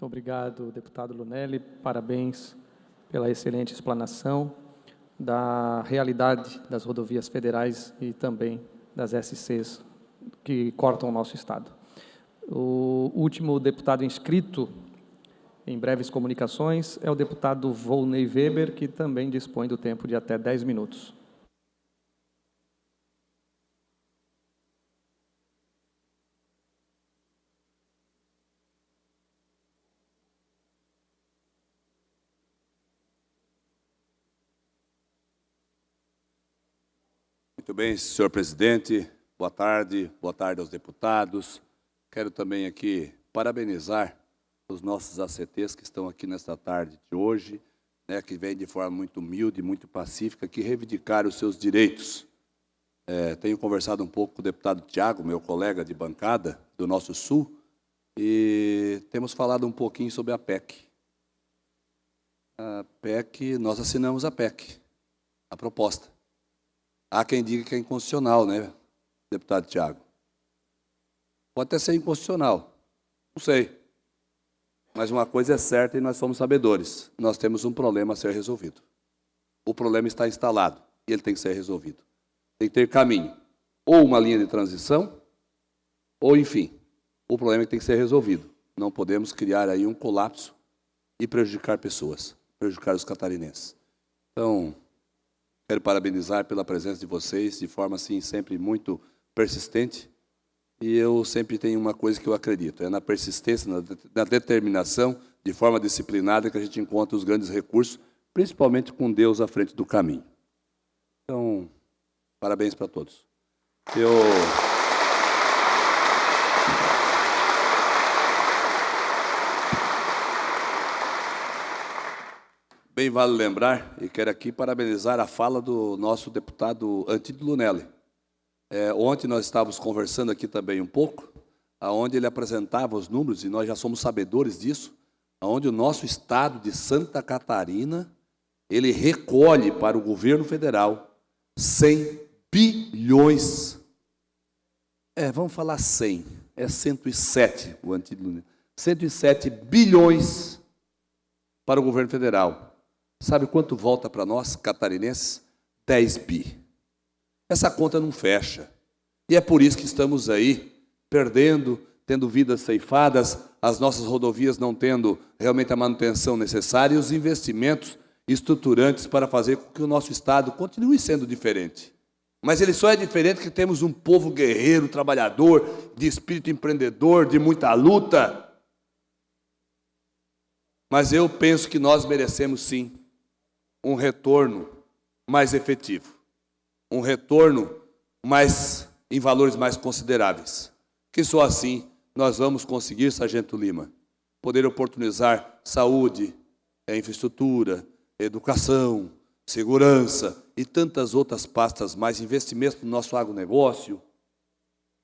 Muito obrigado, deputado Lunelli. Parabéns pela excelente explanação da realidade das rodovias federais e também das SCs que cortam o nosso estado. O último deputado inscrito em breves comunicações é o deputado Volney Weber, que também dispõe do tempo de até 10 minutos. Muito bem, senhor presidente, boa tarde aos deputados. Quero também aqui parabenizar os nossos ACTs que estão aqui nesta tarde de hoje, né, que vêm de forma muito humilde, muito pacífica, que reivindicaram os seus direitos. Tenho conversado um pouco com o deputado Tiago, meu colega de bancada do nosso Sul, e temos falado um pouquinho sobre a PEC. A PEC, nós assinamos a PEC, a proposta. Há quem diga que é inconstitucional, né, deputado Tiago? Pode até ser inconstitucional, não sei. Mas uma coisa é certa e nós somos sabedores. Nós temos um problema a ser resolvido. O problema está instalado e ele tem que ser resolvido. Tem que ter caminho. Ou uma linha de transição, ou enfim, o problema é que tem que ser resolvido. Não podemos criar aí um colapso e prejudicar pessoas, prejudicar os catarinenses. Então, quero parabenizar pela presença de vocês, de forma assim sempre muito persistente. E eu sempre tenho uma coisa que eu acredito, é na persistência, na determinação, de forma disciplinada, que a gente encontra os grandes recursos, principalmente com Deus à frente do caminho. Então, parabéns para todos. Bem vale lembrar, e quero aqui parabenizar a fala do nosso deputado Antídio Lunelli. Ontem nós estávamos conversando aqui também um pouco, onde ele apresentava os números, e nós já somos sabedores disso, onde o nosso estado de Santa Catarina, ele recolhe para o governo federal 100 bilhões. Vamos falar 100, é 107, o Antídio Lunelli. 107 bilhões para o governo federal. Sabe quanto volta para nós, catarinenses? 10 bi. Essa conta não fecha. E é por isso que estamos aí, perdendo, tendo vidas ceifadas, as nossas rodovias não tendo realmente a manutenção necessária e os investimentos estruturantes para fazer com que o nosso Estado continue sendo diferente. Mas ele só é diferente porque temos um povo guerreiro, trabalhador, de espírito empreendedor, de muita luta. Mas eu penso que nós merecemos, sim, um retorno mais efetivo. Um retorno em valores mais consideráveis. Que só assim nós vamos conseguir, Sargento Lima, poder oportunizar saúde, infraestrutura, educação, segurança e tantas outras pastas mais, investimentos no nosso agronegócio,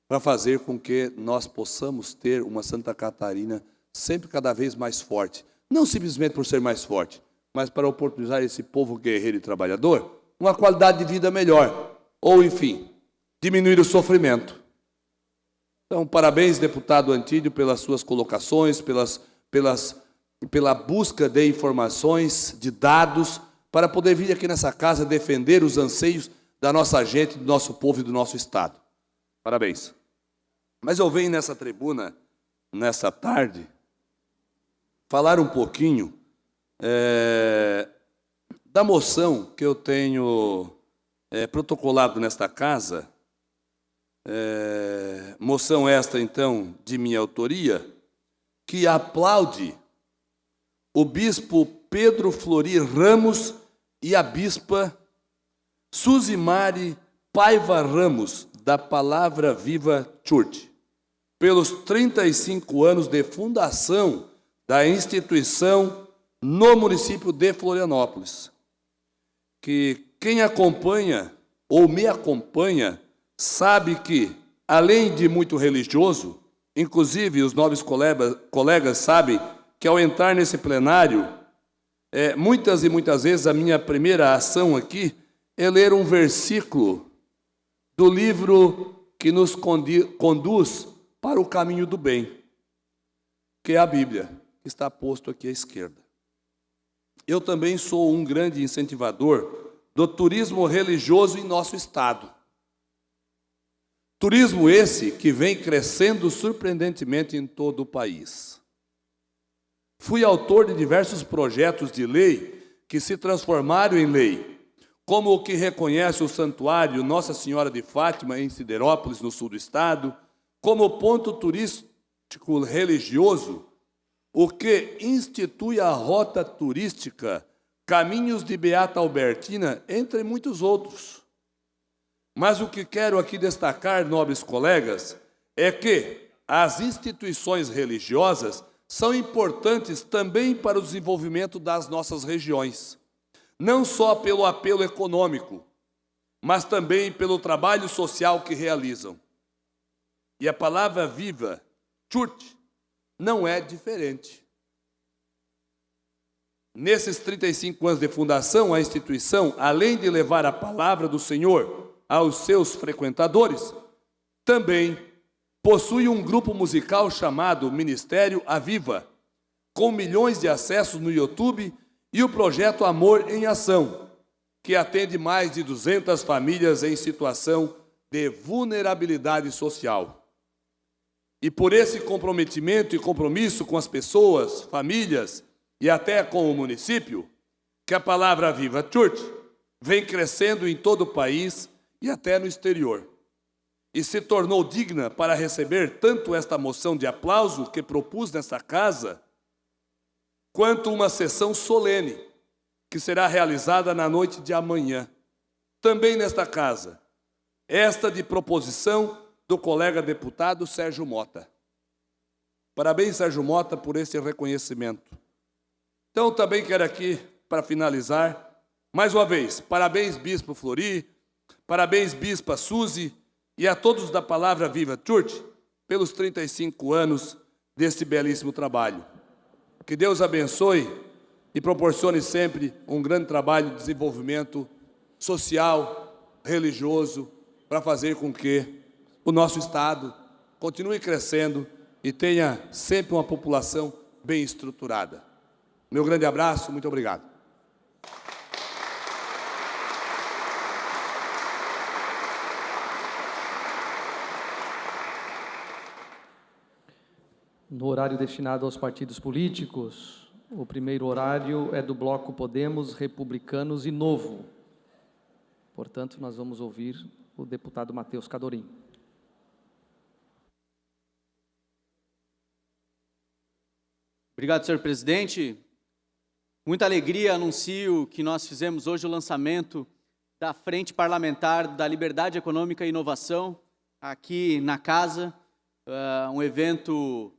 para fazer com que nós possamos ter uma Santa Catarina sempre cada vez mais forte. Não simplesmente por ser mais forte, mas para oportunizar esse povo guerreiro e trabalhador uma qualidade de vida melhor, ou, enfim, diminuir o sofrimento. Então, parabéns, deputado Antídio, pelas suas colocações, pela busca de informações, de dados, para poder vir aqui nessa casa defender os anseios da nossa gente, do nosso povo e do nosso Estado. Parabéns. Mas eu venho nessa tribuna, nessa tarde, falar um pouquinho da moção que eu tenho protocolado nesta casa, moção esta, então, de minha autoria, que aplaude o bispo Pedro Flori Ramos e a bispa Suzimari Paiva Ramos, da Palavra Viva Church, pelos 35 anos de fundação da instituição no município de Florianópolis. Que quem acompanha ou me acompanha sabe que, além de muito religioso, inclusive os nobres colegas sabem que ao entrar nesse plenário, muitas e muitas vezes a minha primeira ação aqui é ler um versículo do livro que nos conduz para o caminho do bem, que é a Bíblia, que está posto aqui à esquerda. Eu também sou um grande incentivador do turismo religioso em nosso estado. Turismo esse que vem crescendo surpreendentemente em todo o país. Fui autor de diversos projetos de lei que se transformaram em lei, como o que reconhece o Santuário Nossa Senhora de Fátima, em Siderópolis, no sul do estado, como ponto turístico religioso, o que institui a rota turística Caminhos de Beata Albertina, entre muitos outros. Mas o que quero aqui destacar, nobres colegas, é que as instituições religiosas são importantes também para o desenvolvimento das nossas regiões, não só pelo apelo econômico, mas também pelo trabalho social que realizam. E a palavra viva, church, não é diferente. Nesses 35 anos de fundação, a instituição, além de levar a palavra do Senhor aos seus frequentadores, também possui um grupo musical chamado Ministério Aviva, com milhões de acessos no YouTube, e o projeto Amor em Ação, que atende mais de 200 famílias em situação de vulnerabilidade social. E por esse comprometimento e compromisso com as pessoas, famílias e até com o município, que a palavra Viva Church vem crescendo em todo o país e até no exterior. E se tornou digna para receber tanto esta moção de aplauso que propus nesta casa, quanto uma sessão solene, que será realizada na noite de amanhã, também nesta casa, esta de proposição do colega deputado Sérgio Mota. Parabéns, Sérgio Mota, por esse reconhecimento. Então, também quero aqui, para finalizar, mais uma vez, parabéns, Bispo Flori, parabéns, Bispa Suzy, e a todos da Palavra Viva Church, pelos 35 anos deste belíssimo trabalho. Que Deus abençoe e proporcione sempre um grande trabalho de desenvolvimento social, religioso, para fazer com que o nosso Estado continue crescendo e tenha sempre uma população bem estruturada. Meu grande abraço, muito obrigado. No horário destinado aos partidos políticos, o primeiro horário é do bloco Podemos, Republicanos e Novo. Portanto, nós vamos ouvir o deputado Matheus Cadorim. Obrigado, senhor presidente. Muita alegria, anuncio que nós fizemos hoje o lançamento da Frente Parlamentar da Liberdade Econômica e Inovação, aqui na casa, um evento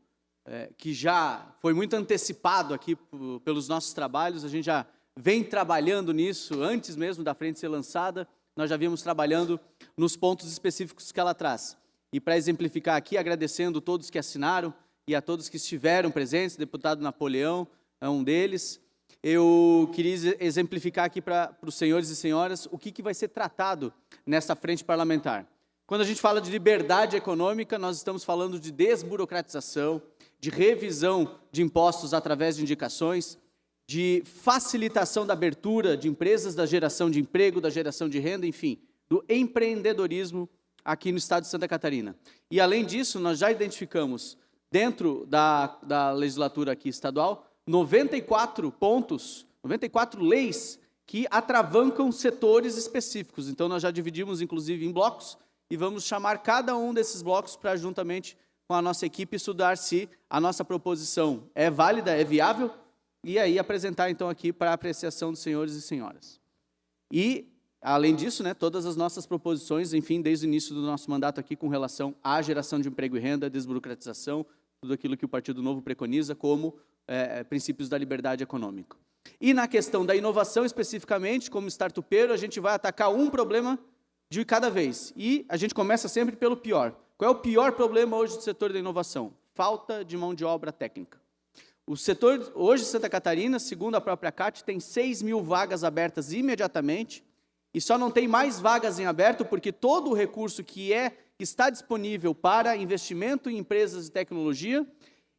que já foi muito antecipado aqui pelos nossos trabalhos. A gente já vem trabalhando nisso, antes mesmo da frente ser lançada, nós já vimos trabalhando nos pontos específicos que ela traz. E para exemplificar aqui, agradecendo todos que assinaram e a todos que estiveram presentes, o deputado Napoleão é um deles, eu queria exemplificar aqui para os senhores e senhoras o que vai ser tratado nessa frente parlamentar. Quando a gente fala de liberdade econômica, nós estamos falando de desburocratização, de revisão de impostos através de indicações, de facilitação da abertura de empresas, da geração de emprego, da geração de renda, enfim, do empreendedorismo aqui no estado de Santa Catarina. E, além disso, nós já identificamos, dentro da legislatura aqui estadual, 94 pontos, 94 leis que atravancam setores específicos. Então, nós já dividimos, inclusive, em blocos, e vamos chamar cada um desses blocos para, juntamente com a nossa equipe, estudar se a nossa proposição é válida, é viável, e aí apresentar, então, aqui para a apreciação dos senhores e senhoras. E, além disso, todas as nossas proposições, enfim, desde o início do nosso mandato aqui, com relação à geração de emprego e renda, desburocratização, tudo aquilo que o Partido Novo preconiza como princípios da liberdade econômica. E na questão da inovação, especificamente, como startupeiro, a gente vai atacar um problema de cada vez. E a gente começa sempre pelo pior. Qual é o pior problema hoje do setor da inovação? Falta de mão de obra técnica. O setor, hoje, Santa Catarina, segundo a própria CAT, tem 6 mil vagas abertas imediatamente, e só não tem mais vagas em aberto porque todo o recurso que está disponível para investimento em empresas de tecnologia,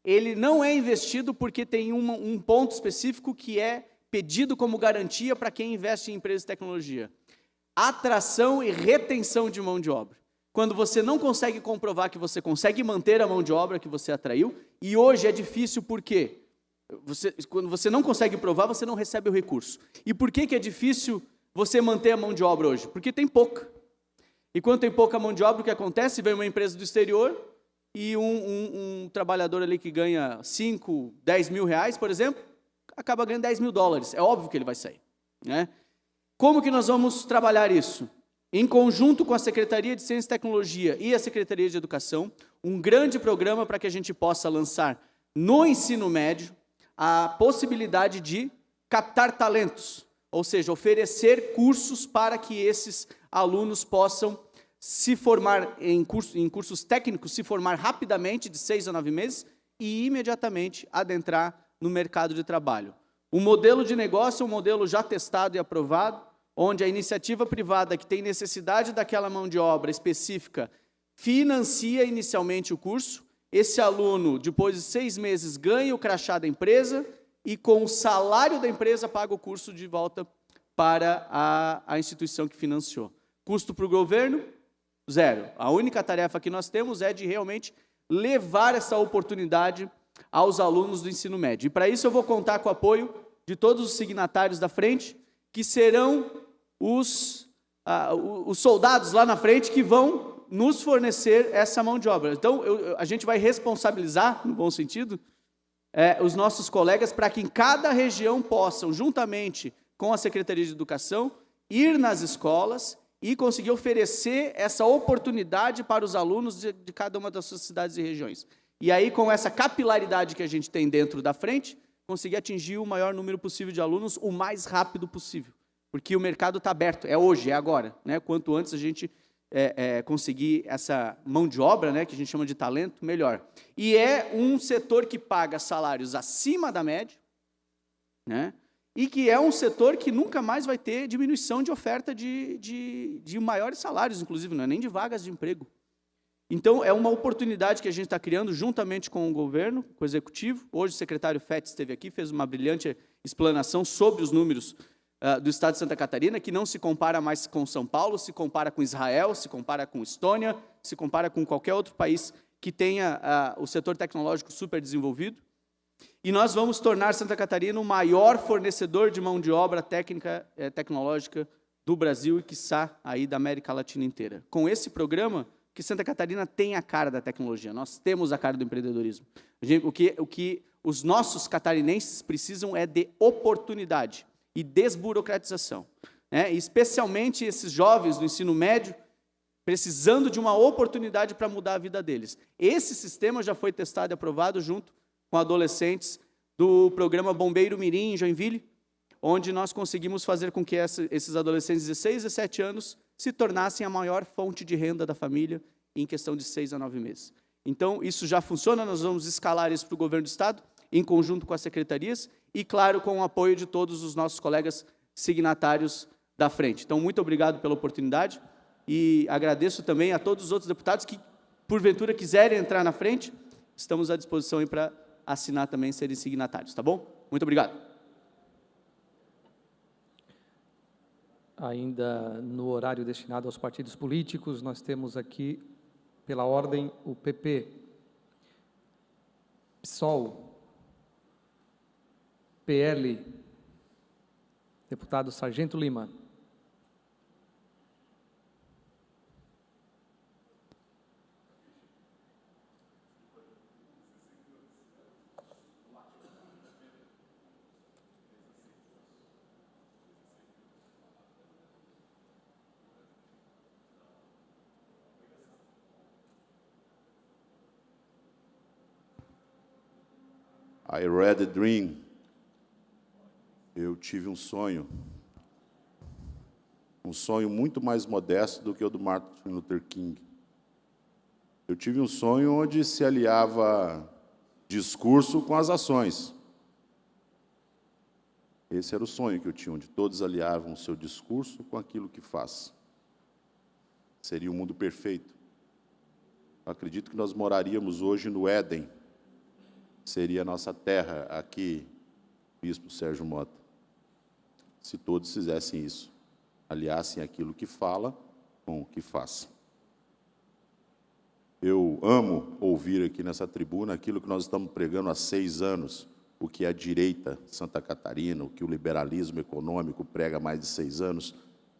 ele não é investido porque tem um ponto específico que é pedido como garantia para quem investe em empresas de tecnologia. Atração e retenção de mão de obra. Quando você não consegue comprovar que você consegue manter a mão de obra que você atraiu, e hoje é difícil por quê? Quando você não consegue provar, você não recebe o recurso. E por que é difícil você manter a mão de obra hoje? Porque tem pouca. E quando tem pouca mão de obra, o que acontece? Vem uma empresa do exterior e um trabalhador ali que ganha 5, 10 mil reais, por exemplo, acaba ganhando 10 mil dólares. É óbvio que ele vai sair, né? Como que nós vamos trabalhar isso? Em conjunto com a Secretaria de Ciência e Tecnologia e a Secretaria de Educação, um grande programa para que a gente possa lançar no ensino médio a possibilidade de captar talentos, ou seja, oferecer cursos para que esses alunos possam se formar em cursos técnicos, se formar rapidamente, de 6 a 9 meses, e imediatamente adentrar no mercado de trabalho. O modelo de negócio é um modelo já testado e aprovado, onde a iniciativa privada que tem necessidade daquela mão de obra específica financia inicialmente o curso, esse aluno, depois de 6 meses, ganha o crachá da empresa e com o salário da empresa paga o curso de volta para a instituição que financiou. Custo para o governo? Zero. A única tarefa que nós temos é de realmente levar essa oportunidade aos alunos do ensino médio. E para isso eu vou contar com o apoio de todos os signatários da frente, que serão os soldados lá na frente que vão nos fornecer essa mão de obra. Então, a gente vai responsabilizar, no bom sentido, os nossos colegas para que em cada região possam, juntamente com a Secretaria de Educação, ir nas escolas e conseguir oferecer essa oportunidade para os alunos de cada uma das suas cidades e regiões. E aí, com essa capilaridade que a gente tem dentro da frente, conseguir atingir o maior número possível de alunos o mais rápido possível. Porque o mercado está aberto, é hoje, é agora, né? Quanto antes a gente conseguir essa mão de obra, né, que a gente chama de talento, melhor. E é um setor que paga salários acima da média, né? E que é um setor que nunca mais vai ter diminuição de oferta de maiores salários, inclusive, não é nem de vagas de emprego. Então, é uma oportunidade que a gente está criando juntamente com o governo, com o executivo. Hoje o secretário Fett esteve aqui, fez uma brilhante explanação sobre os números do estado de Santa Catarina, que não se compara mais com São Paulo, se compara com Israel, se compara com Estônia, se compara com qualquer outro país que tenha o setor tecnológico super desenvolvido. E nós vamos tornar Santa Catarina o maior fornecedor de mão de obra técnica tecnológica do Brasil e, quiçá, aí da América Latina inteira. Com esse programa, que Santa Catarina tem a cara da tecnologia, nós temos a cara do empreendedorismo. O que os nossos catarinenses precisam é de oportunidade e desburocratização, né? Especialmente esses jovens do ensino médio, precisando de uma oportunidade para mudar a vida deles. Esse sistema já foi testado e aprovado junto com adolescentes do programa Bombeiro Mirim, em Joinville, onde nós conseguimos fazer com que esses adolescentes de 16, 17 anos se tornassem a maior fonte de renda da família em questão de 6 a 9 meses. Então, isso já funciona, nós vamos escalar isso para o governo do Estado, em conjunto com as secretarias, e, claro, com o apoio de todos os nossos colegas signatários da frente. Então, muito obrigado pela oportunidade, e agradeço também a todos os outros deputados que, porventura, quiserem entrar na frente, estamos à disposição para assinar também, serem signatários, tá bom? Muito obrigado. Ainda no horário destinado aos partidos políticos, nós temos aqui, pela ordem, o PP, PSOL, PL, deputado Sargento Lima. I read a dream. Eu tive um sonho muito mais modesto do que o do Martin Luther King. Eu tive um sonho onde se aliava discurso com as ações. Esse era o sonho que eu tinha, onde todos aliavam o seu discurso com aquilo que faz. Seria um mundo perfeito. Eu acredito que nós moraríamos hoje no Éden, seria a nossa terra aqui, Bispo Sérgio Mota, se todos fizessem isso, aliassem aquilo que fala com o que faz. Eu amo ouvir aqui nessa tribuna aquilo que nós estamos pregando há 6 anos, o que a direita Santa Catarina, o que o liberalismo econômico prega há mais de 6 anos,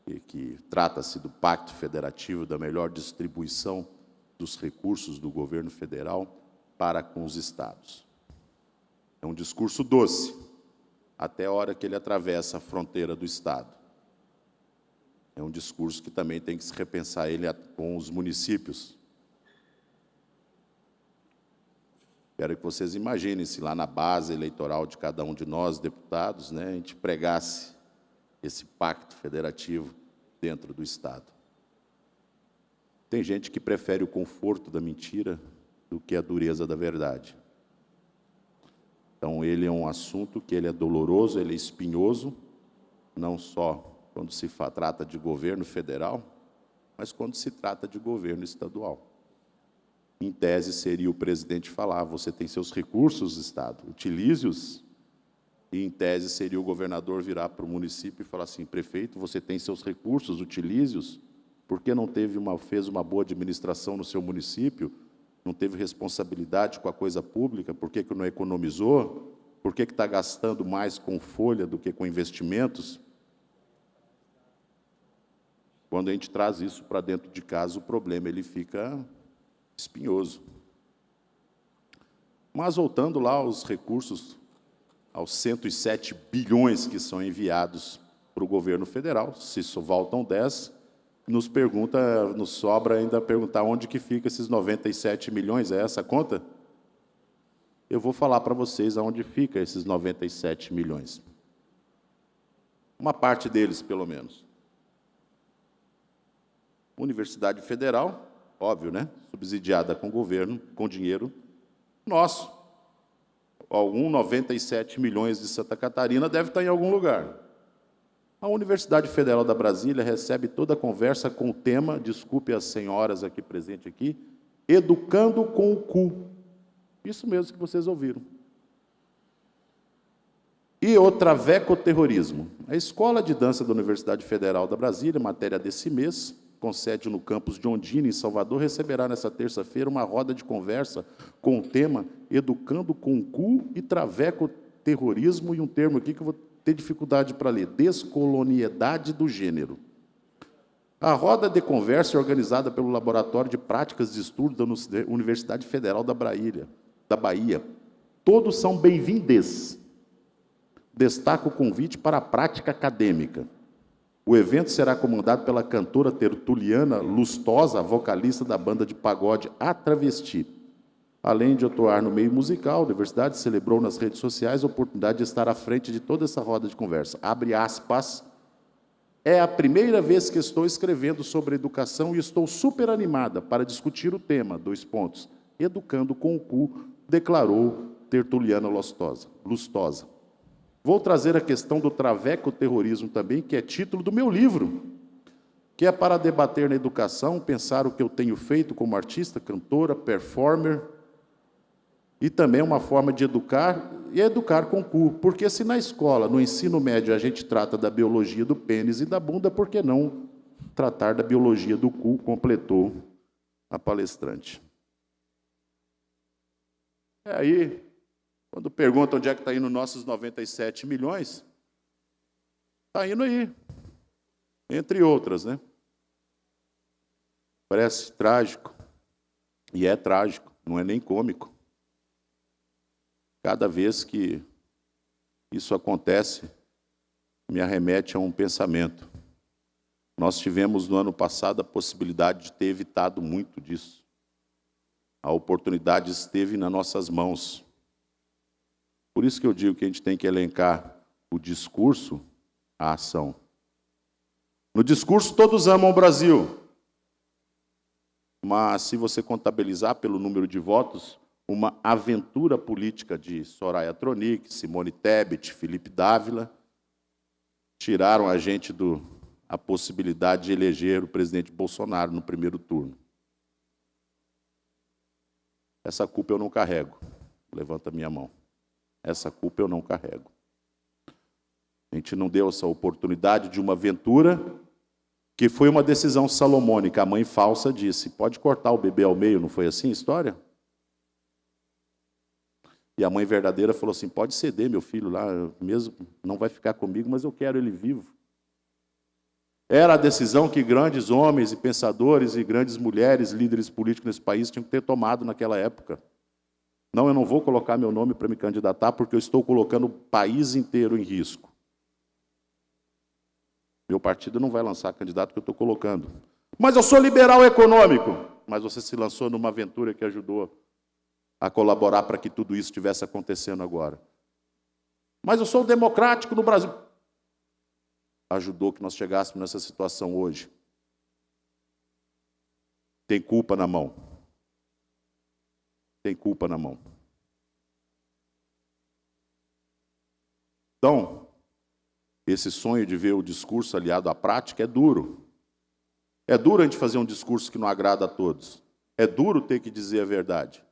e que trata-se do Pacto Federativo, da melhor distribuição dos recursos do governo federal para com os estados. É um discurso doce, até a hora que ele atravessa a fronteira do estado. É um discurso que também tem que se repensar ele com os municípios. Quero que vocês imaginem se lá na base eleitoral de cada um de nós, deputados, a gente pregasse esse pacto federativo dentro do estado. Tem gente que prefere o conforto da mentira do que a dureza da verdade. Então, ele é um assunto que ele é doloroso, ele é espinhoso, não só quando se trata de governo federal, mas quando se trata de governo estadual. Em tese, seria o presidente falar, você tem seus recursos, Estado, utilize-os. E, em tese, seria o governador virar para o município e falar assim, prefeito, você tem seus recursos, utilize-os. Por que não fez uma boa administração no seu município? Não teve responsabilidade com a coisa pública? Por que não economizou? Por que está gastando mais com folha do que com investimentos? Quando a gente traz isso para dentro de casa, o problema ele fica espinhoso. Mas, voltando lá aos recursos, aos 107 bilhões que são enviados para o governo federal, se só voltam 10, nos sobra ainda perguntar onde que fica esses 97 milhões, é essa a conta? Eu vou falar para vocês aonde fica esses 97 milhões. Uma parte deles, pelo menos. Universidade Federal, óbvio, né? Subsidiada com o governo, com dinheiro nosso. Algum 97 milhões de Santa Catarina deve estar em algum lugar. A Universidade Federal da Brasília recebe toda a conversa com o tema, desculpe as senhoras aqui presentes aqui, educando com o cu. Isso mesmo que vocês ouviram. E o traveco-terrorismo. A Escola de Dança da Universidade Federal da Brasília, matéria desse mês, com sede no campus de Ondina, em Salvador, receberá nesta terça-feira uma roda de conversa com o tema Educando com o cu e traveco-terrorismo, e um termo aqui que eu vou ter dificuldade para ler, descoloniedade do gênero. A roda de conversa é organizada pelo Laboratório de Práticas de Estudo da Universidade Federal da Bahia. Todos são bem-vindes. Destaco o convite para a prática acadêmica. O evento será comandado pela cantora Tertuliana Lustosa, vocalista da banda de pagode A Travesti. Além de atuar no meio musical, a universidade celebrou nas redes sociais a oportunidade de estar à frente de toda essa roda de conversa. Abre aspas. É a primeira vez que estou escrevendo sobre educação e estou super animada para discutir o tema, educando com o cu, declarou Tertuliana Lustosa. Vou trazer a questão do traveco-terrorismo também, que é título do meu livro, que é para debater na educação, pensar o que eu tenho feito como artista, cantora, performer, e também uma forma de educar, e educar com o cu. Porque se na escola, no ensino médio, a gente trata da biologia do pênis e da bunda, por que não tratar da biologia do cu, completou a palestrante. Aí, quando perguntam onde é que está indo nossos 97 milhões, está indo aí, entre outras, né? Parece trágico, e é trágico, não é nem cômico. Cada vez que isso acontece, me arremete a um pensamento. Nós tivemos no ano passado a possibilidade de ter evitado muito disso. A oportunidade esteve nas nossas mãos. Por isso que eu digo que a gente tem que elencar o discurso, a ação. No discurso, todos amam o Brasil. Mas, se você contabilizar pelo número de votos, uma aventura política de Soraya Tronic, Simone Tebet, Felipe Dávila, tiraram a gente a possibilidade de eleger o presidente Bolsonaro no primeiro turno. Essa culpa eu não carrego. Levanta a minha mão. Essa culpa eu não carrego. A gente não deu essa oportunidade de uma aventura que foi uma decisão salomônica. A mãe falsa disse, pode cortar o bebê ao meio, não foi assim a história? E a mãe verdadeira falou assim, pode ceder meu filho lá, mesmo não vai ficar comigo, mas eu quero ele vivo. Era a decisão que grandes homens e pensadores e grandes mulheres, líderes políticos nesse país tinham que ter tomado naquela época. Não, eu não vou colocar meu nome para me candidatar porque eu estou colocando o país inteiro em risco. Meu partido não vai lançar candidato que eu estou colocando. Mas eu sou liberal econômico. Mas você se lançou numa aventura que ajudou a colaborar para que tudo isso estivesse acontecendo agora. Mas eu sou democrático no Brasil. Ajudou que nós chegássemos nessa situação hoje. Tem culpa na mão. Tem culpa na mão. Então, esse sonho de ver o discurso aliado à prática é duro. É duro a gente fazer um discurso que não agrada a todos. É duro ter que dizer a verdade.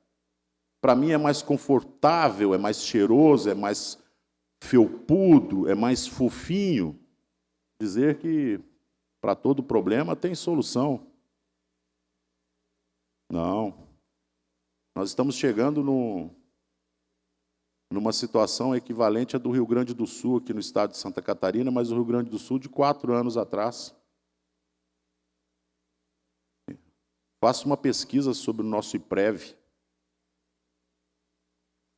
Para mim é mais confortável, é mais cheiroso, é mais felpudo, é mais fofinho dizer que para todo problema tem solução. Não. Nós estamos chegando numa situação equivalente à do Rio Grande do Sul, aqui no estado de Santa Catarina, mas o Rio Grande do Sul de 4 anos atrás. Faça uma pesquisa sobre o nosso IPREV.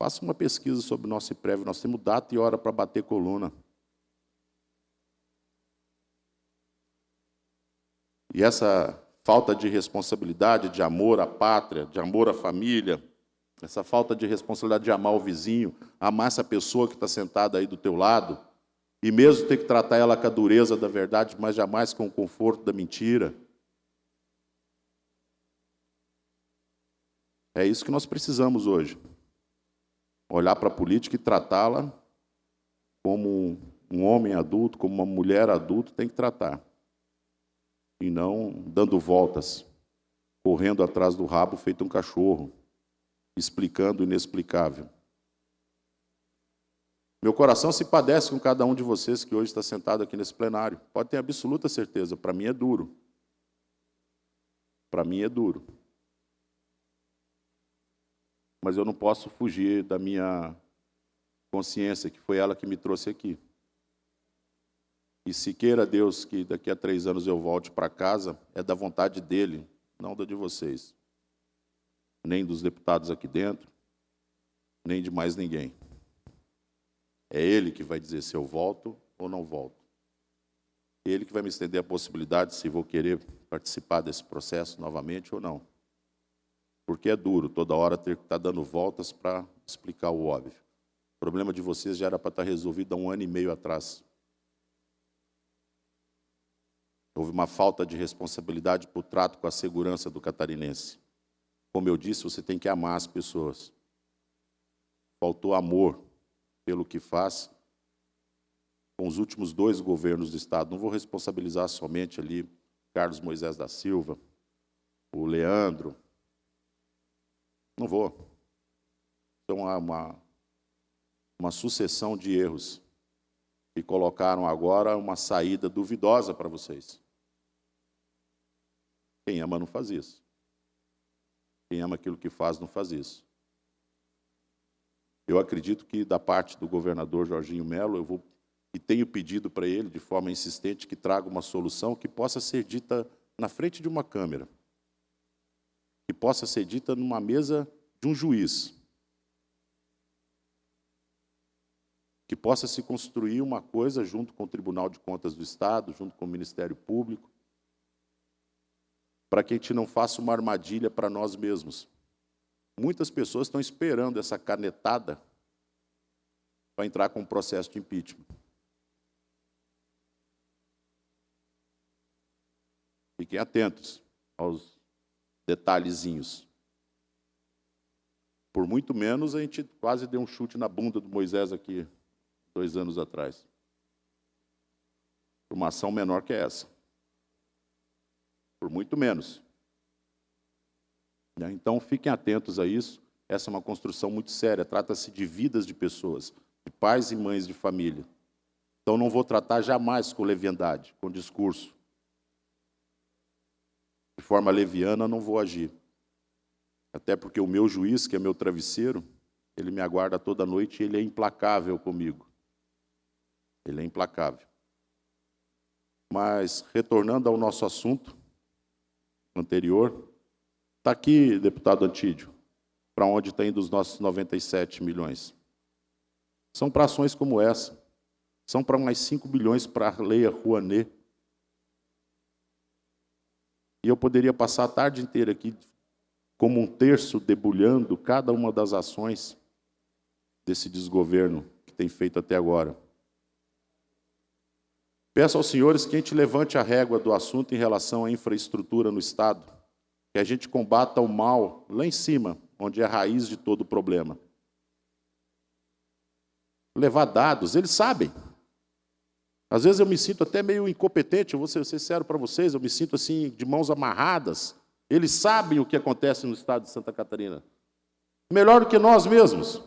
Faça uma pesquisa sobre o nosso IPREV. Nós temos data e hora para bater coluna. E essa falta de responsabilidade, de amor à pátria, de amor à família, essa falta de responsabilidade de amar o vizinho, amar essa pessoa que está sentada aí do teu lado, e mesmo ter que tratar ela com a dureza da verdade, mas jamais com o conforto da mentira. É isso que nós precisamos hoje. Olhar para a política e tratá-la como um homem adulto, como uma mulher adulta tem que tratar. E não dando voltas, correndo atrás do rabo feito um cachorro, explicando o inexplicável. Meu coração se padece com cada um de vocês que hoje está sentado aqui nesse plenário. Pode ter absoluta certeza, para mim é duro. Para mim é duro. Mas eu não posso fugir da minha consciência, que foi ela que me trouxe aqui. E se queira Deus que daqui a 3 anos eu volte para casa, é da vontade dele, não da de vocês. Nem dos deputados aqui dentro, nem de mais ninguém. É ele que vai dizer se eu volto ou não volto. É ele que vai me estender a possibilidade se vou querer participar desse processo novamente ou não. Porque é duro toda hora ter que estar dando voltas para explicar o óbvio. O problema de vocês já era para estar resolvido há 1 ano e meio atrás. Houve uma falta de responsabilidade para o trato com a segurança do catarinense. Como eu disse, você tem que amar as pessoas. Faltou amor pelo que faz com os últimos 2 governos do Estado. Não vou responsabilizar somente ali Carlos Moisés da Silva, o Leandro. Não vou. Então, há uma sucessão de erros que colocaram agora uma saída duvidosa para vocês. Quem ama não faz isso. Quem ama aquilo que faz não faz isso. Eu acredito que da parte do governador Jorginho Melo, e tenho pedido para ele, de forma insistente, que traga uma solução que possa ser dita na frente de uma câmera, que possa ser dita numa mesa de um juiz, que possa se construir uma coisa junto com o Tribunal de Contas do Estado, junto com o Ministério Público, para que a gente não faça uma armadilha para nós mesmos. Muitas pessoas estão esperando essa canetada para entrar com um processo de impeachment. Fiquem atentos aos detalhezinhos. Por muito menos, a gente quase deu um chute na bunda do Moisés aqui, 2 anos atrás. Por uma ação menor que essa. Por muito menos. Então, fiquem atentos a isso. Essa é uma construção muito séria, trata-se de vidas de pessoas, de pais e mães de família. Então, não vou tratar jamais com leviandade, com discurso. De forma leviana, não vou agir. Até porque o meu juiz, que é meu travesseiro, ele me aguarda toda noite e ele é implacável comigo. Ele é implacável. Mas, retornando ao nosso assunto anterior, está aqui, deputado Antídio, para onde está indo os nossos 97 milhões. São para ações como essa. São para mais 5 bilhões para a Lei Rouanet. E eu poderia passar a tarde inteira aqui, como um terço, debulhando cada uma das ações desse desgoverno que tem feito até agora. Peço aos senhores que a gente levante a régua do assunto em relação à infraestrutura no Estado, que a gente combata o mal lá em cima, onde é a raiz de todo o problema. Levar dados, eles sabem. Às vezes eu me sinto até meio incompetente, eu vou ser sincero para vocês, eu me sinto assim, de mãos amarradas. Eles sabem o que acontece no Estado de Santa Catarina. Melhor do que nós mesmos.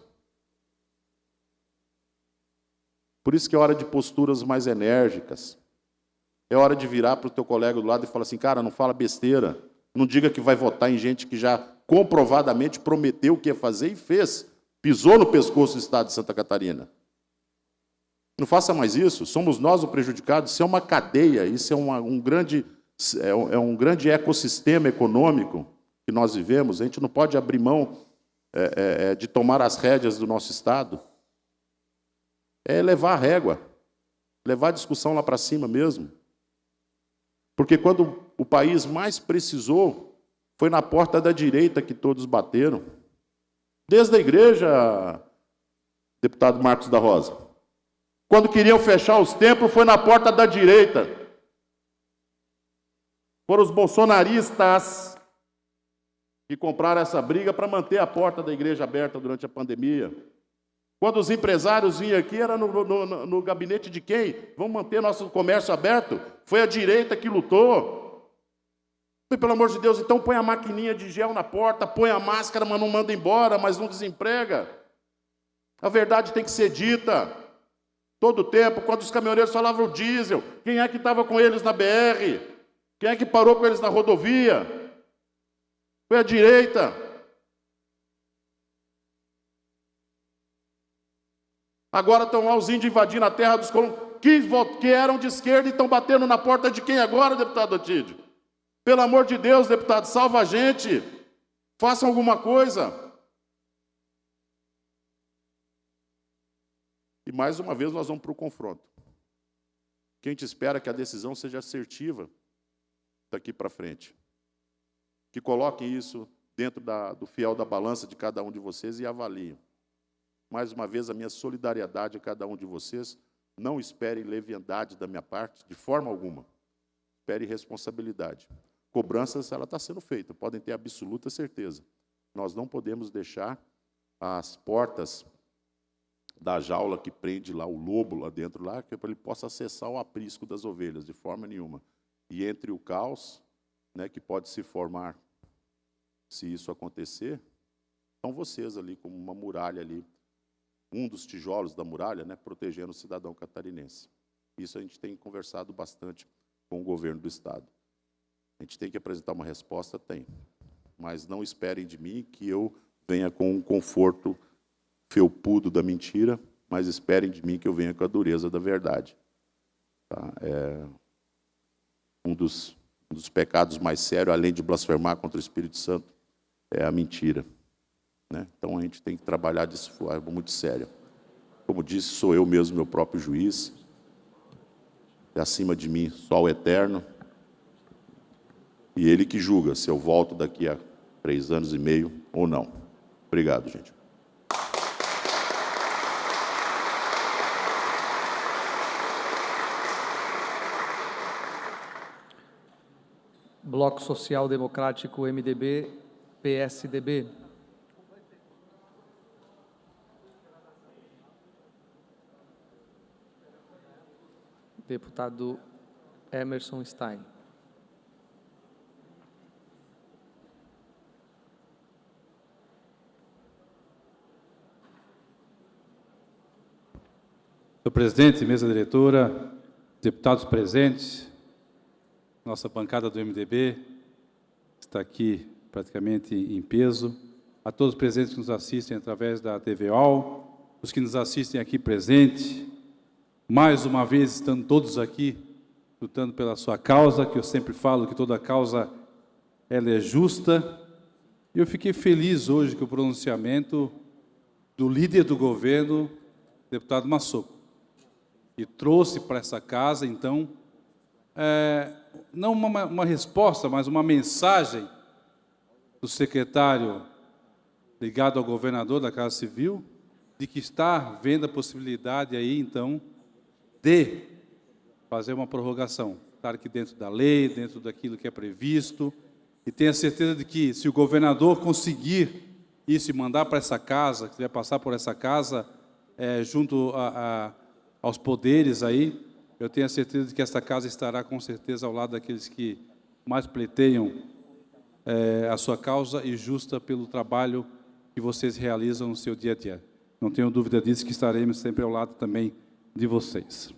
Por isso que é hora de posturas mais enérgicas. É hora de virar para o teu colega do lado e falar assim, cara, não fala besteira. Não diga que vai votar em gente que já comprovadamente prometeu o que ia fazer e fez. Pisou no pescoço do Estado de Santa Catarina. Não faça mais isso. Somos nós o prejudicado. Isso é uma cadeia, isso é um grande ecossistema econômico que nós vivemos. A gente não pode abrir mão de tomar as rédeas do nosso Estado. É levar a régua, levar a discussão lá para cima mesmo. Porque quando o país mais precisou, foi na porta da direita que todos bateram. Desde a igreja, deputado Marcos da Rosa. Quando queriam fechar os templos, foi na porta da direita. Foram os bolsonaristas que compraram essa briga para manter a porta da igreja aberta durante a pandemia. Quando os empresários vinham aqui, era no gabinete de quem? Vamos manter nosso comércio aberto? Foi a direita que lutou. E, pelo amor de Deus, então põe a maquininha de gel na porta, põe a máscara, mas não manda embora, mas não desemprega. A verdade tem que ser dita. Todo o tempo, quando os caminhoneiros falavam diesel, quem é que estava com eles na BR? Quem é que parou com eles na rodovia? Foi a direita. Agora estão lá os índios invadindo a terra dos colonos, que eram de esquerda e estão batendo na porta de quem agora, deputado Antídio? Pelo amor de Deus, deputado, salva a gente. Façam alguma coisa. E mais uma vez nós vamos para o confronto. Que a gente espera que a decisão seja assertiva daqui para frente. Que coloquem isso dentro do fiel da balança de cada um de vocês e avaliem. Mais uma vez, a minha solidariedade a cada um de vocês. Não espere leviandade da minha parte, de forma alguma. Espere responsabilidade. Cobranças, ela está sendo feita, podem ter absoluta certeza. Nós não podemos deixar as portas da jaula que prende lá o lobo lá dentro, lá, que ele possa acessar o aprisco das ovelhas, de forma nenhuma. E entre o caos, né, que pode se formar, se isso acontecer, estão vocês ali como uma muralha ali, um dos tijolos da muralha, né, protegendo o cidadão catarinense. Isso a gente tem conversado bastante com o governo do Estado. A gente tem que apresentar uma resposta? Tem. Mas não esperem de mim que eu venha com um conforto felpudo da mentira, mas esperem de mim que eu venha com a dureza da verdade. Tá? Um dos pecados mais sérios, além de blasfemar contra o Espírito Santo, é a mentira. Né? Então a gente tem que trabalhar disso de forma muito séria. Como disse, sou eu mesmo meu próprio juiz. E acima de mim só o Eterno. E Ele que julga se eu volto daqui a 3 anos e meio ou não. Obrigado, gente. Bloco Social Democrático, MDB, PSDB. Deputado Emerson Stein. Senhor presidente, mesa diretora, deputados presentes, nossa bancada do MDB está aqui praticamente em peso, a todos os presentes que nos assistem através da TV UOL, os que nos assistem aqui presentes, mais uma vez estando todos aqui lutando pela sua causa, que eu sempre falo que toda causa ela é justa. E eu fiquei feliz hoje com o pronunciamento do líder do governo, deputado Massoco, que trouxe para essa casa, então, não uma resposta, mas uma mensagem do secretário ligado ao governador da Casa Civil, de que está havendo a possibilidade aí, então, de fazer uma prorrogação, estar aqui dentro da lei, dentro daquilo que é previsto, e tenha certeza de que, se o governador conseguir isso e mandar para essa casa, que vai passar por essa casa, junto aos poderes aí, eu tenho a certeza de que essa casa estará com certeza ao lado daqueles que mais pleiteiam a sua causa e justa pelo trabalho que vocês realizam no seu dia a dia. Não tenho dúvida disso, que estaremos sempre ao lado também de vocês.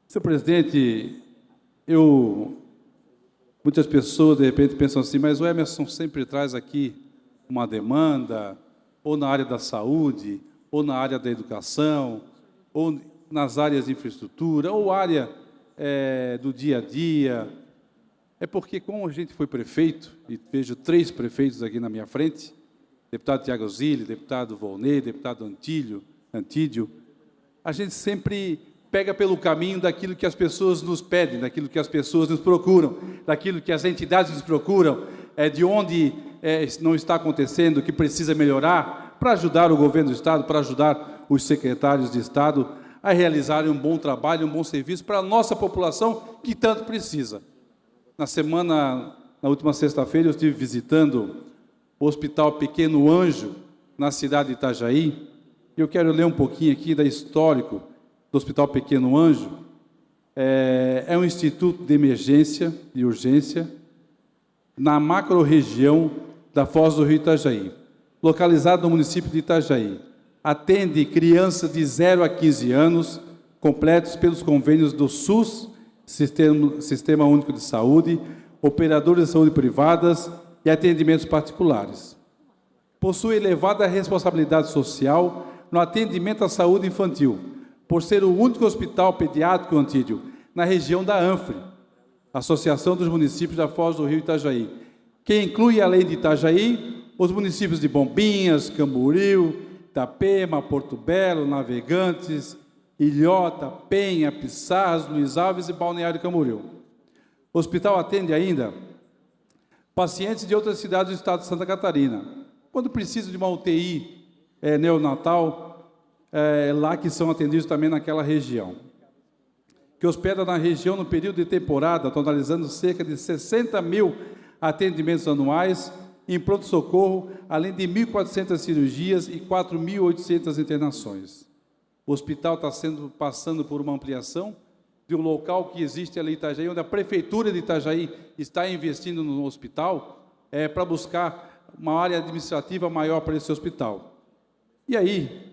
Senhor presidente, muitas pessoas, de repente, pensam assim, mas o Emerson sempre traz aqui uma demanda, ou na área da saúde, ou na área da educação, ou nas áreas de infraestrutura, ou área do dia a dia. É porque, como a gente foi prefeito, e vejo 3 prefeitos aqui na minha frente, deputado Tiago Zilli, deputado Volney, deputado Antídio, a gente sempre pega pelo caminho daquilo que as pessoas nos pedem, daquilo que as pessoas nos procuram, daquilo que as entidades nos procuram, de onde não está acontecendo, que precisa melhorar, para ajudar o governo do Estado, para ajudar os secretários de Estado a realizarem um bom trabalho, um bom serviço para a nossa população, que tanto precisa. Na última sexta-feira, eu estive visitando o Hospital Pequeno Anjo, na cidade de Itajaí, e eu quero ler um pouquinho aqui da histórico do Hospital Pequeno Anjo. É um instituto de emergência e urgência na macro-região da Foz do Rio Itajaí, localizado no município de Itajaí. Atende crianças de 0 a 15 anos, completos pelos convênios do SUS, Sistema Único de Saúde, operadores de saúde privadas e atendimentos particulares. Possui elevada responsabilidade social no atendimento à saúde infantil, por ser o único hospital pediátrico, Antídio, na região da ANFRE, Associação dos Municípios da Foz do Rio Itajaí, que inclui, além de Itajaí, os municípios de Bombinhas, Camboriú, Itapema, Porto Belo, Navegantes, Ilhota, Penha, Pissarras, Luiz Alves e Balneário Camboriú. O hospital atende ainda pacientes de outras cidades do estado de Santa Catarina, quando precisa de uma UTI neonatal, lá que são atendidos também naquela região, que hospeda na região no período de temporada, totalizando cerca de 60 mil atendimentos anuais em pronto-socorro, além de 1.400 cirurgias e 4.800 internações. O hospital está passando por uma ampliação de um local que existe ali em Itajaí, onde a Prefeitura de Itajaí está investindo no hospital, para buscar uma área administrativa maior para esse hospital. E aí,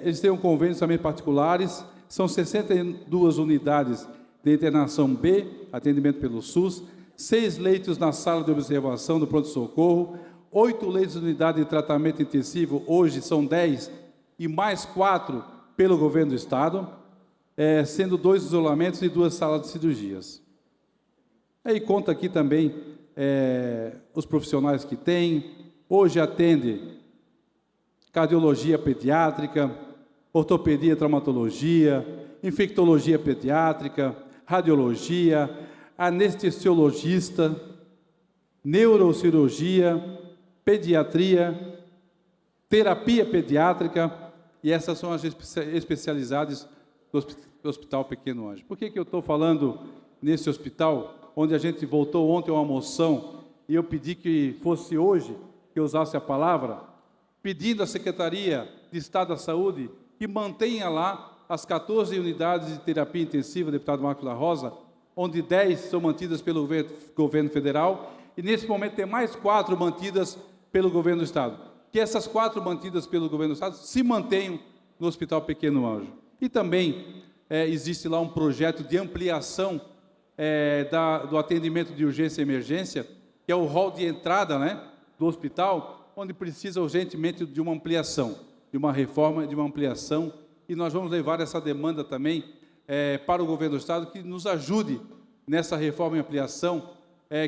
eles têm um convênio também particulares, são 62 unidades de internação B, atendimento pelo SUS, 6 leitos na sala de observação do pronto-socorro, 8 leitos de unidade de tratamento intensivo, hoje são 10, e mais 4 pelo governo do Estado, sendo 2 isolamentos e 2 salas de cirurgias. Aí conta aqui também os profissionais que tem. Hoje atende cardiologia pediátrica, ortopedia, traumatologia, infectologia pediátrica, radiologia, anestesiologista, neurocirurgia, pediatria, terapia pediátrica, e essas são as especialidades do Hospital Pequeno Anjo. Por que eu estou falando nesse hospital, onde a gente voltou ontem a uma moção, e eu pedi que fosse hoje que eu usasse a palavra, pedindo à Secretaria de Estado da Saúde que mantenha lá as 14 unidades de terapia intensiva, deputado Marcos da Rosa, onde 10 são mantidas pelo governo federal, e nesse momento tem mais 4 mantidas pelo governo do Estado. Que essas 4 mantidas pelo governo do Estado se mantenham no Hospital Pequeno Anjo. E também existe lá um projeto de ampliação do atendimento de urgência e emergência, que é o hall de entrada, né, do hospital, onde precisa urgentemente de uma ampliação, de uma reforma, de uma ampliação, e nós vamos levar essa demanda também para o governo do Estado, que nos ajude nessa reforma e ampliação,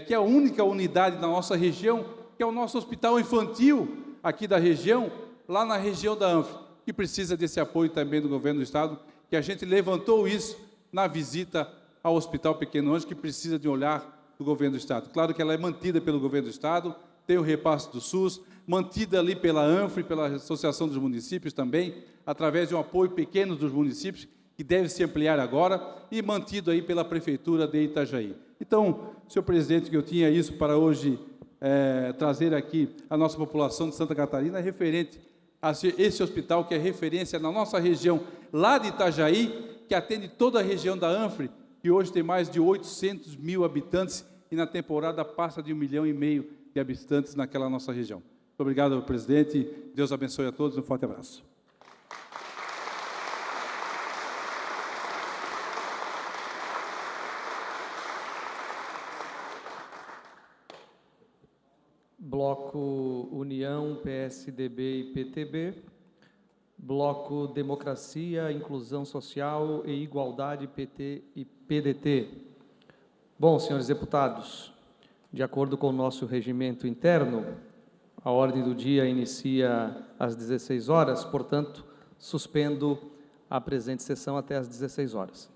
que é a única unidade na nossa região, que é o nosso hospital infantil aqui da região, lá na região da Anfra, que precisa desse apoio também do governo do Estado, que a gente levantou isso na visita ao Hospital Pequeno Anjo, que precisa de um olhar do governo do Estado. Claro que ela é mantida pelo governo do Estado, tem o repasse do SUS, mantida ali pela Anfra e pela Associação dos Municípios também, através de um apoio pequeno dos municípios, que deve se ampliar agora, e mantido aí pela Prefeitura de Itajaí. Então, senhor presidente, que eu tinha isso para hoje trazer aqui a nossa população de Santa Catarina, referente a esse hospital, que é referência na nossa região, lá de Itajaí, que atende toda a região da Anfra, que hoje tem mais de 800 mil habitantes, e na temporada passa de 1,5 milhão de habitantes naquela nossa região. Muito obrigado, presidente. Deus abençoe a todos. Um forte abraço. Bloco União, PSDB e PTB. Bloco Democracia, Inclusão Social e Igualdade, PT e PDT. Bom, senhores deputados, de acordo com o nosso regimento interno, a ordem do dia inicia às 16 horas, portanto, suspendo a presente sessão até às 16 horas.